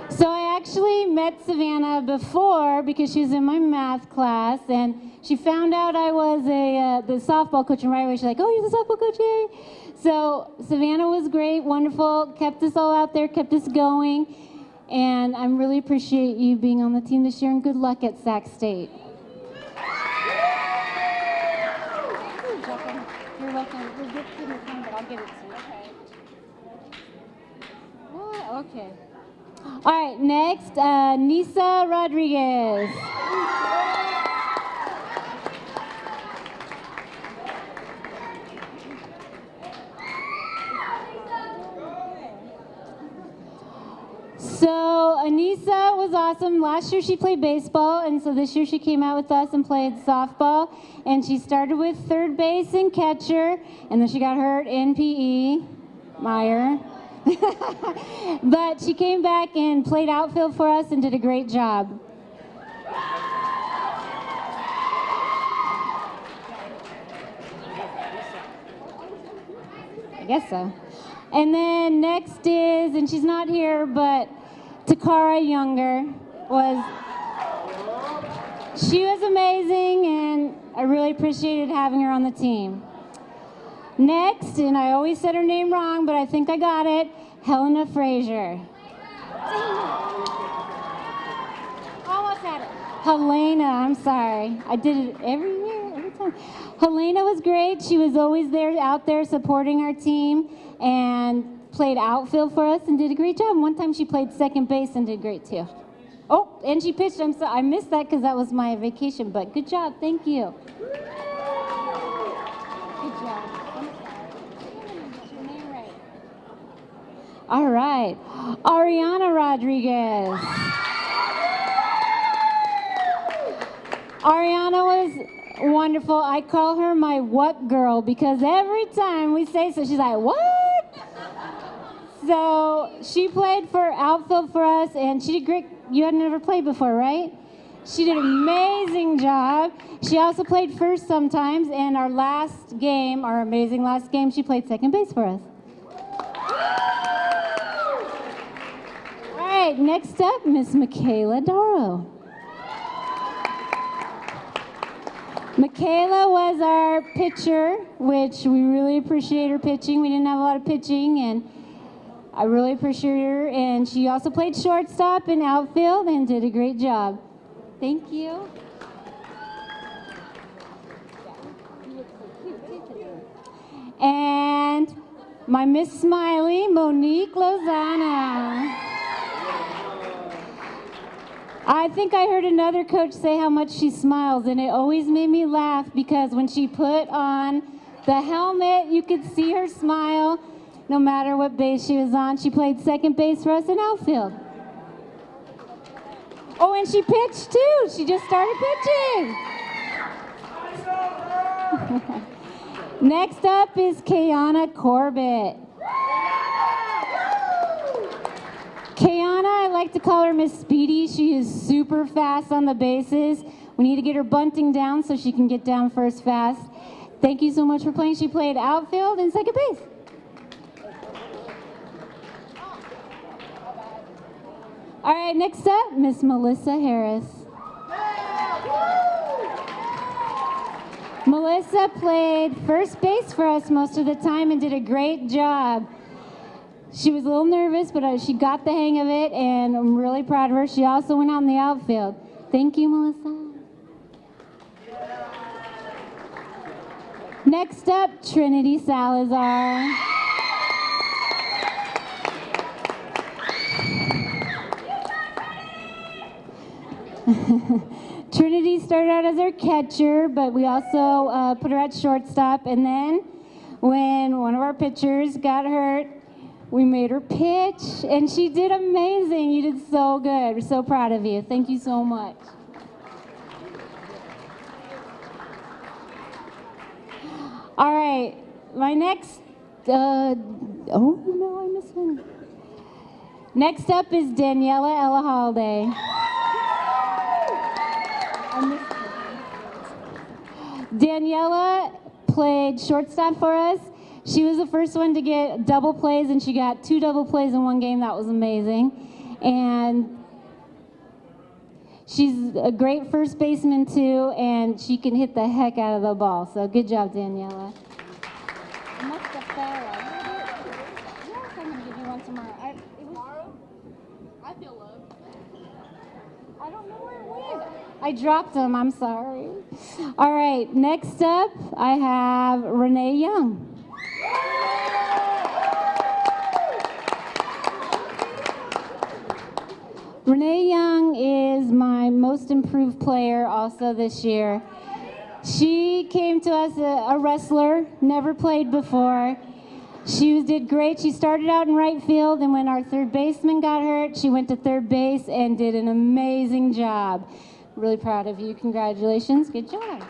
So I actually met Savannah before because she was in my math class, and she found out I was the softball coach, and right away she's like, "Oh, you're the softball coach, yay!" So Savannah was great, wonderful, kept us all out there, kept us going, and I really appreciate you being on the team this year, and good luck at Sac State. You're welcome. We'll get to the phone, but I'll get it to you. Okay. What? Okay. All right, next, Nisa Rodriguez. So Anissa was awesome. Last year she played baseball, and so this year she came out with us and played softball. And she started with third base and catcher, and then she got hurt in PE, Meyer. But she came back and played outfield for us and did a great job. I guess so. And then next is, and she's not here, but Takara Younger she was amazing, and I really appreciated having her on the team. Next, and I always said her name wrong, but I think I got it, Helena Frazier. Almost had it. Helena, I'm sorry. I did it every year, every time. Helena was great. She was always there, out there supporting our team, and played outfield for us and did a great job. One time she played second base and did great too. Oh, and she pitched. I missed that because that was my vacation, but good job. Thank you. Good job. I'm sorry. Get your name right. All right. Ariana Rodriguez. Ariana was wonderful. I call her my what girl because every time we say so, she's like, what? So she played for outfield for us, and she did great. You had never played before, right? She did an amazing job. She also played first sometimes, and our last game, our amazing last game, she played second base for us. All right, next up, Miss Michaela Darrow. Michaela was our pitcher, which we really appreciate her pitching. We didn't have a lot of pitching, and I really appreciate her. And she also played shortstop and outfield and did a great job. Thank you. And my Miss Smiley, Monique Lozana. I think I heard another coach say how much she smiles, and it always made me laugh because when she put on the helmet, you could see her smile no matter what base she was on. She played second base for us in outfield. Oh, and she pitched too. She just started pitching. Next up is Kayana Corbett. Kayana, I like to call her Miss Speedy. She is super fast on the bases. We need to get her bunting down so she can get down first fast. Thank you so much for playing. She played outfield and second base. All right, next up, Miss Melissa Harris. Melissa played first base for us most of the time and did a great job. She was a little nervous, but she got the hang of it, and I'm really proud of her. She also went out in the outfield. Thank you, Melissa. Next up, Trinity Salazar. Trinity started out as our catcher, but we also put her at shortstop, and then when one of our pitchers got hurt, we made her pitch, and she did amazing. You did so good. We're so proud of you. Thank you so much. All right, my next, oh no, I missed one. Next up is Daniela Elahalde. Daniela played shortstop for us. She was the first one to get double plays, and she got 2 double plays in one game. That was amazing. And she's a great first baseman too, and she can hit the heck out of the ball. So good job, Daniela. I dropped them, I'm sorry. All right, next up, I have Renee Young. Renee Young is my most improved player also this year. She came to us a wrestler, never played before. She did great. She started out in right field, and when our third baseman got hurt, she went to third base and did an amazing job. Really proud of you. Congratulations. Good job.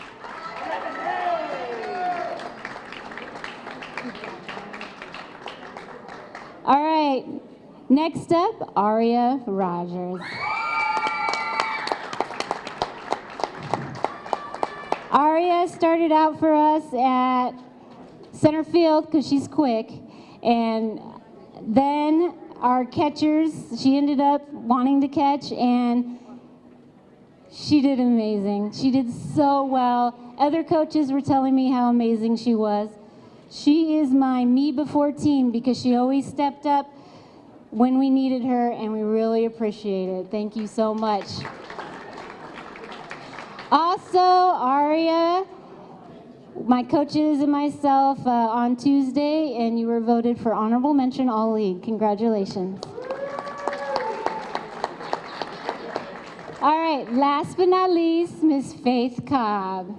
All right. Next up, Aria Rogers. Aria started out for us at center field because she's quick, and then our catchers, she ended up wanting to catch, and she did amazing. She did so well. Other coaches were telling me how amazing she was. She is my me before team because she always stepped up when we needed her, and we really appreciate it. Thank you so much. Also, Aria, my coaches and myself on Tuesday, and you were voted for honorable mention all league. Congratulations. All right, last but not least, Miss Faith Cobb.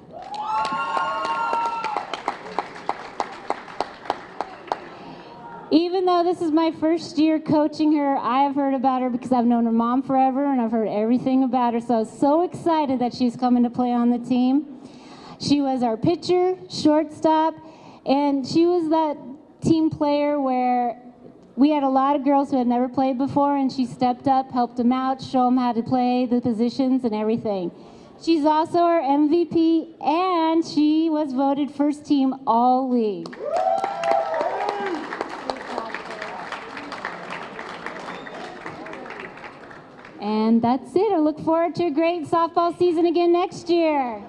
Even though this is my first year coaching her, I have heard about her because I've known her mom forever, and I've heard everything about her, so I was so excited that she's coming to play on the team. She was our pitcher, shortstop, and she was that team player where we had a lot of girls who had never played before, and she stepped up, helped them out, show them how to play the positions and everything. She's also our MVP, and she was voted first team all league. And that's it. I look forward to a great softball season again next year.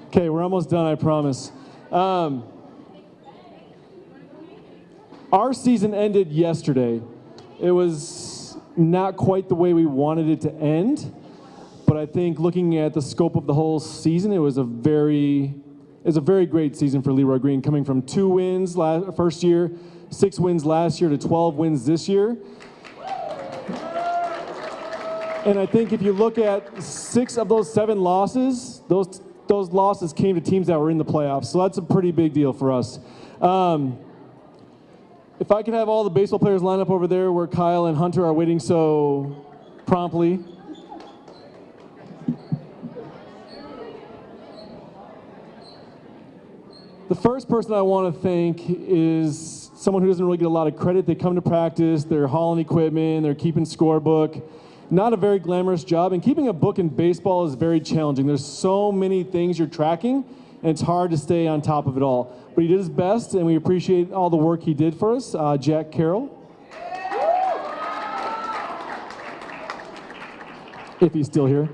Okay, we're almost done, I promise. Our season ended yesterday. It was not quite the way we wanted it to end, but I think looking at the scope of the whole season, it was a very great season for Leroy Green, coming from 2 wins first year, 6 wins last year to 12 wins this year. And I think if you look at 6 of those 7 losses, those losses came to teams that were in the playoffs, so that's a pretty big deal for us. If I could have all the baseball players line up over there where Kyle and Hunter are waiting so promptly. The first person I want to thank is someone who doesn't really get a lot of credit. They come to practice, they're hauling equipment, they're keeping scorebook. Not a very glamorous job, and keeping a book in baseball is very challenging. There's so many things you're tracking, and it's hard to stay on top of it all. But he did his best, and we appreciate all the work he did for us. Jack Carroll. If he's still here.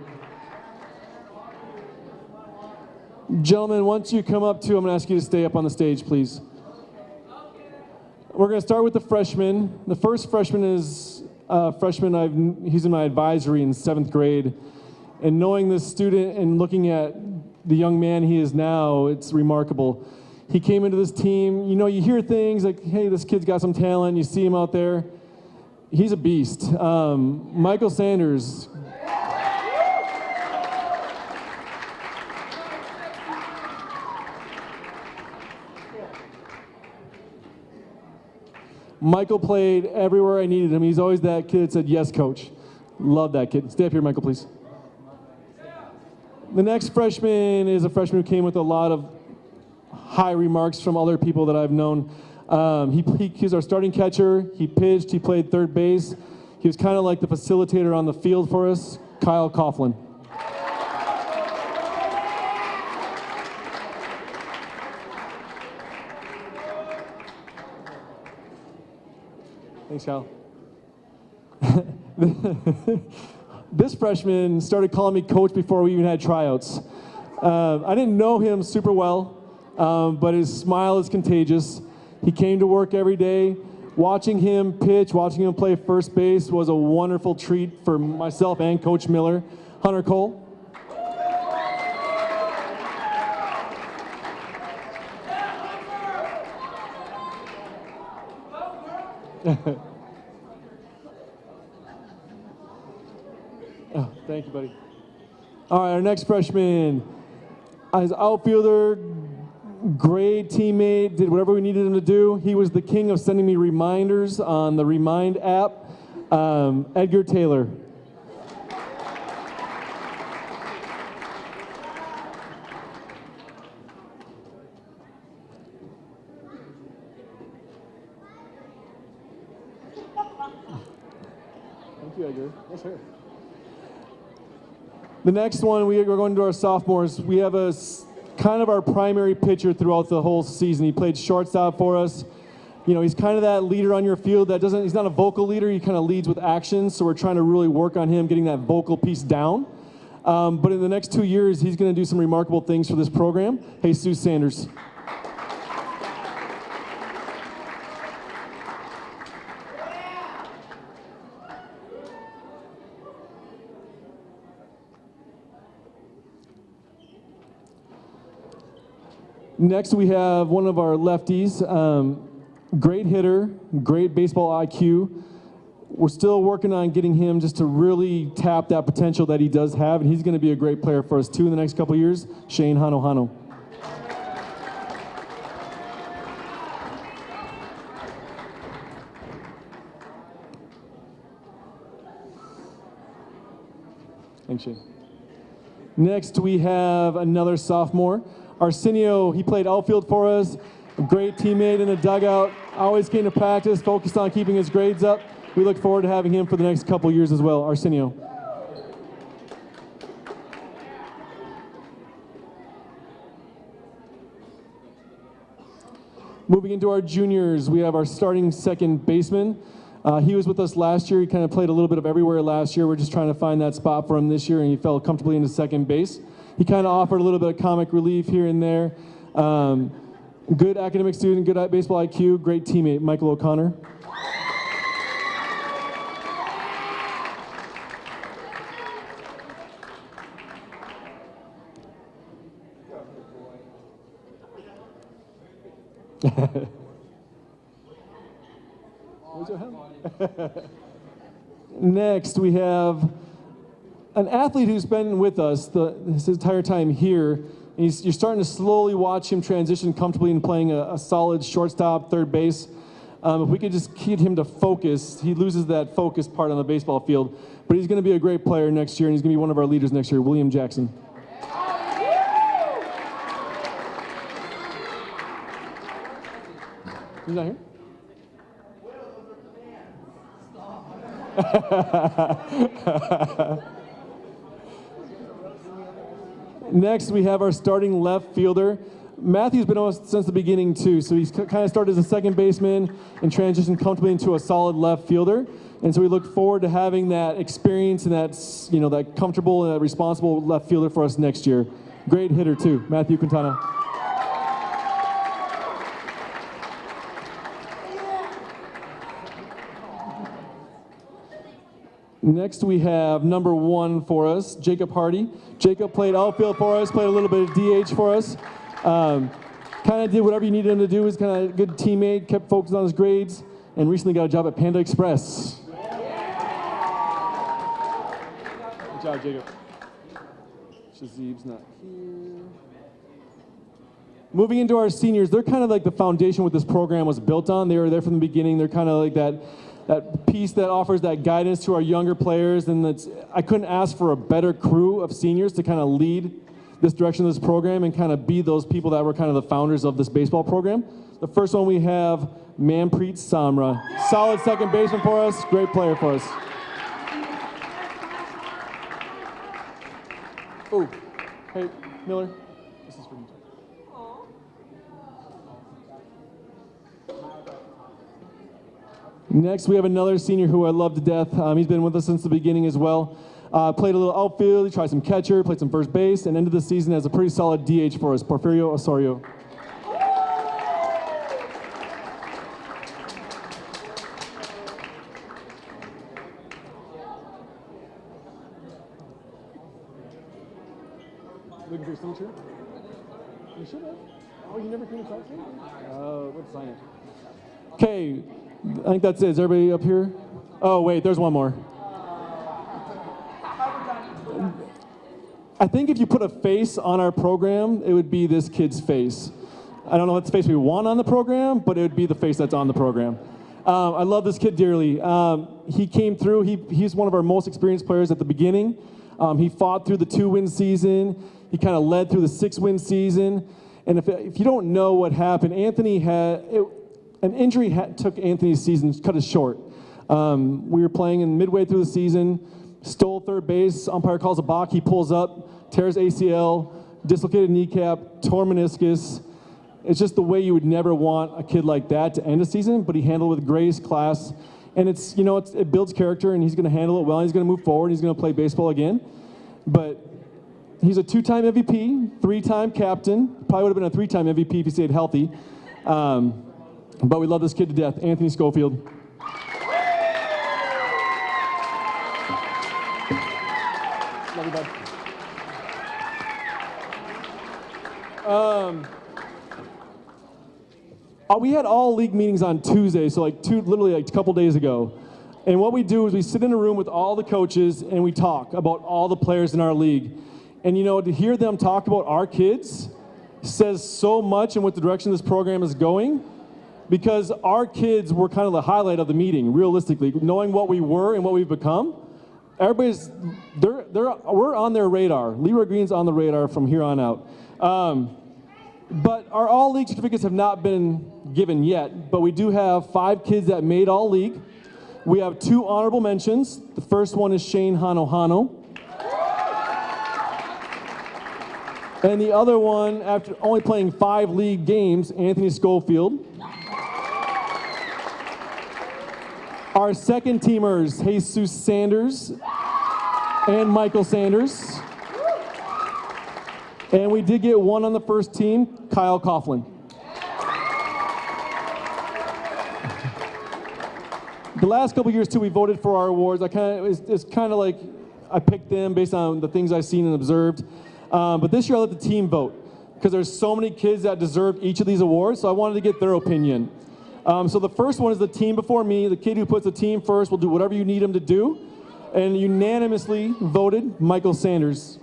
Gentlemen, once you come up too, I'm gonna ask you to stay up on the stage, please. We're gonna start with the freshmen. The first freshman is freshman, he's in my advisory in 7th grade. And knowing this student and looking at the young man he is now, it's remarkable. He came into this team. You know, you hear things like, hey, this kid's got some talent. You see him out there. He's a beast. Michael Sanders. Michael played everywhere I needed him. He's always that kid that said, yes, coach. Love that kid. Stay up here, Michael, please. The next freshman is a freshman who came with a lot of high remarks from other people that I've known. He was our starting catcher. He pitched. He played third base. He was kind of like the facilitator on the field for us, Kyle Coughlin. Thanks, Kyle. This freshman started calling me coach before we even had tryouts. I didn't know him super well, but his smile is contagious. He came to work every day. Watching him pitch, watching him play first base was a wonderful treat for myself and Coach Miller. Hunter Cole. Oh, thank you, buddy. All right, our next freshman, his outfielder, great teammate, did whatever we needed him to do. He was the king of sending me reminders on the Remind app. Edgar Taylor. Thank you, Edgar. Yes, sir. The next one, we're going to our sophomores. We have a kind of our primary pitcher throughout the whole season. He played shortstop for us. You know, he's kind of that leader on your field that he's not a vocal leader, he kind of leads with actions, so we're trying to really work on him getting that vocal piece down. But in the next 2 years, he's going to do some remarkable things for this program. Jesus Sanders. Next, we have one of our lefties, great hitter, great baseball IQ. We're still working on getting him just to really tap that potential that he does have, and he's going to be a great player for us too in the next couple of years. Shane Hano. Thanks, Shane. Next, we have another sophomore. Arsenio, he played outfield for us, a great teammate in the dugout, always came to practice, focused on keeping his grades up. We look forward to having him for the next couple years as well. Arsenio. Moving into our juniors, we have our starting second baseman. He was with us last year. He kind of played a little bit of everywhere last year. We're just trying to find that spot for him this year, and he fell comfortably into second base. He kind of offered a little bit of comic relief here and there. Good academic student, good baseball IQ, great teammate, Michael O'Connor. Next, we have an athlete who's been with us his entire time here. You're starting to slowly watch him transition comfortably in playing a solid shortstop, third base. If we could just get him to focus, he loses that focus part on the baseball field. But he's going to be a great player next year, and he's going to be one of our leaders next year, William Jackson. He's not here? Next, we have our starting left fielder. Matthew's been with us since the beginning too, so he's kind of started as a second baseman and transitioned comfortably into a solid left fielder. And so we look forward to having that experience and that, that comfortable and that responsible left fielder for us next year. Great hitter too, Matthew Quintana. Next, we have number 1 for us, Jacob Hardy. Jacob played outfield for us, played a little bit of DH for us. Kind of did whatever you needed him to do. He's kind of a good teammate, kept focused on his grades, and recently got a job at Panda Express. Good job, Jacob. Shazib's not here. Moving into our seniors, they're kind of like the foundation what this program was built on. They were there from the beginning. They're kind of like that piece that offers that guidance to our younger players. And I couldn't ask for a better crew of seniors to kind of lead this direction of this program and kind of be those people that were kind of the founders of this baseball program. The first one we have Manpreet Samra. Solid second baseman for us, great player for us. Oh, hey, Miller, this is for you. Next, we have another senior who I love to death. He's been with us since the beginning as well. Played a little outfield, he tried some catcher, played some first base, and ended the season as a pretty solid DH for us, Porfirio Osorio. Looking for your signature? You should have. Oh, you never came to talk to me? Let's sign it. Okay, I think that's it. Is everybody up here? Oh, wait, there's one more. I think if you put a face on our program, it would be this kid's face. I don't know what face we want on the program, but it would be the face that's on the program. I love this kid dearly. He came through. He's one of our most experienced players at the beginning. He fought through the 2-win season. He kind of led through the 6-win season. And if you don't know what happened, Anthony had an injury took Anthony's season, cut it short. We were playing in midway through the season. Stole third base, umpire calls a balk, he pulls up, tears ACL, dislocated kneecap, tore meniscus. It's just the way you would never want a kid like that to end a season, but he handled it with grace, class, and it builds character, and he's gonna handle it well, and he's gonna move forward, he's gonna play baseball again. But he's a 2-time MVP, 3-time captain, probably would have been a 3-time MVP if he stayed healthy. But we love this kid to death, Anthony Schofield. Love you, bud. We had all league meetings on Tuesday, so literally a couple days ago. And what we do is we sit in a room with all the coaches and we talk about all the players in our league. And to hear them talk about our kids says so much in what the direction this program is going, because our kids were kind of the highlight of the meeting, realistically, knowing what we were and what we've become. We're on their radar. Leroy Green's on the radar from here on out. But our all-league certificates have not been given yet, but we do have 5 kids that made all-league. We have 2 honorable mentions. The first one is Shane Hano. And the other one, after only playing 5 league games, Anthony Schofield. Our second teamers, Jesus Sanders and Michael Sanders. And we did get one on the first team, Kyle Coughlin. The last couple years too, we voted for our awards. It's kind of like I picked them based on the things I've seen and observed. But this year I let the team vote because there's so many kids that deserve each of these awards, so I wanted to get their opinion. So the first one is the team before me. The kid who puts the team first will do whatever you need him to do. And unanimously voted Michael Sanders.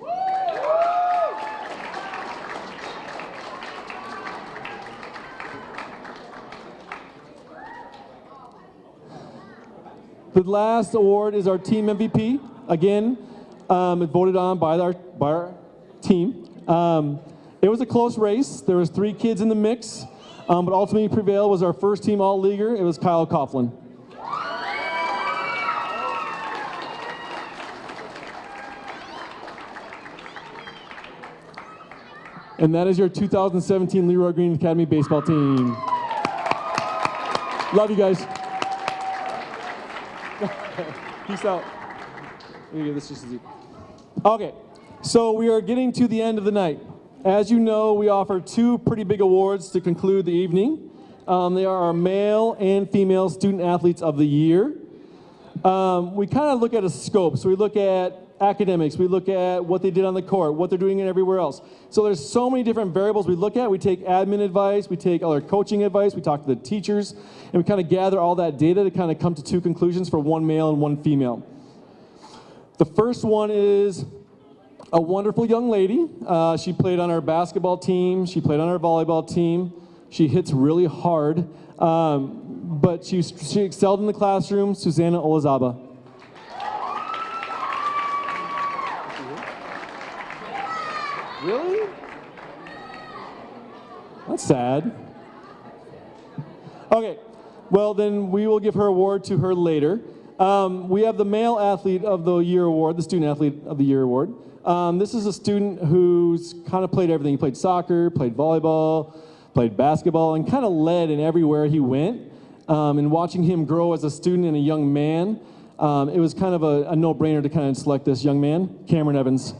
The last award is our team MVP. Again, voted on by our team. It was a close race. There was 3 kids in the mix, but ultimately prevailed was our first team all-leaguer. It was Kyle Coughlin. And that is your 2017 Leroy Green Academy baseball team. Love you guys. Peace out. Okay, so we are getting to the end of the night. As you know, we offer 2 pretty big awards to conclude the evening. They are our male and female student athletes of the year. we kind of look at a scope. So we look at academics, we look at what they did on the court, what they're doing everywhere else. So there's so many different variables we look at. We take admin advice, we take other coaching advice, we talk to the teachers, and we kind of gather all that data to kind of come to two conclusions for one male and one female. The first one is a wonderful young lady. She played on our basketball team, she played on our volleyball team. She hits really hard, but she excelled in the classroom, Susanna Olazaba. Really? That's sad. Okay, well then we will give her award to her later. We have the Male Athlete of the Year Award, the Student Athlete of the Year Award. This is a student who's kind of played everything. He played soccer, played volleyball, played basketball, and kind of led in everywhere he went. And watching him grow as a student and a young man, it was kind of a no-brainer to kind of select this young man, Cameron Evans.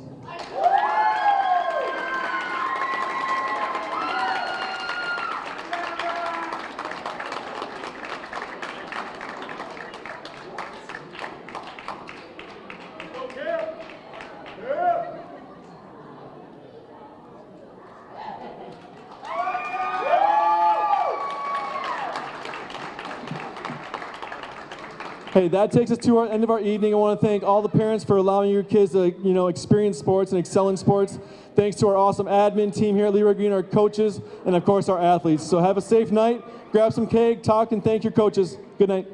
Hey, that takes us to our end of our evening. I want to thank all the parents for allowing your kids to, experience sports and excel in sports. Thanks to our awesome admin team here at Leroy Green, our coaches, and of course our athletes. So have a safe night, grab some cake, talk, and thank your coaches. Good night.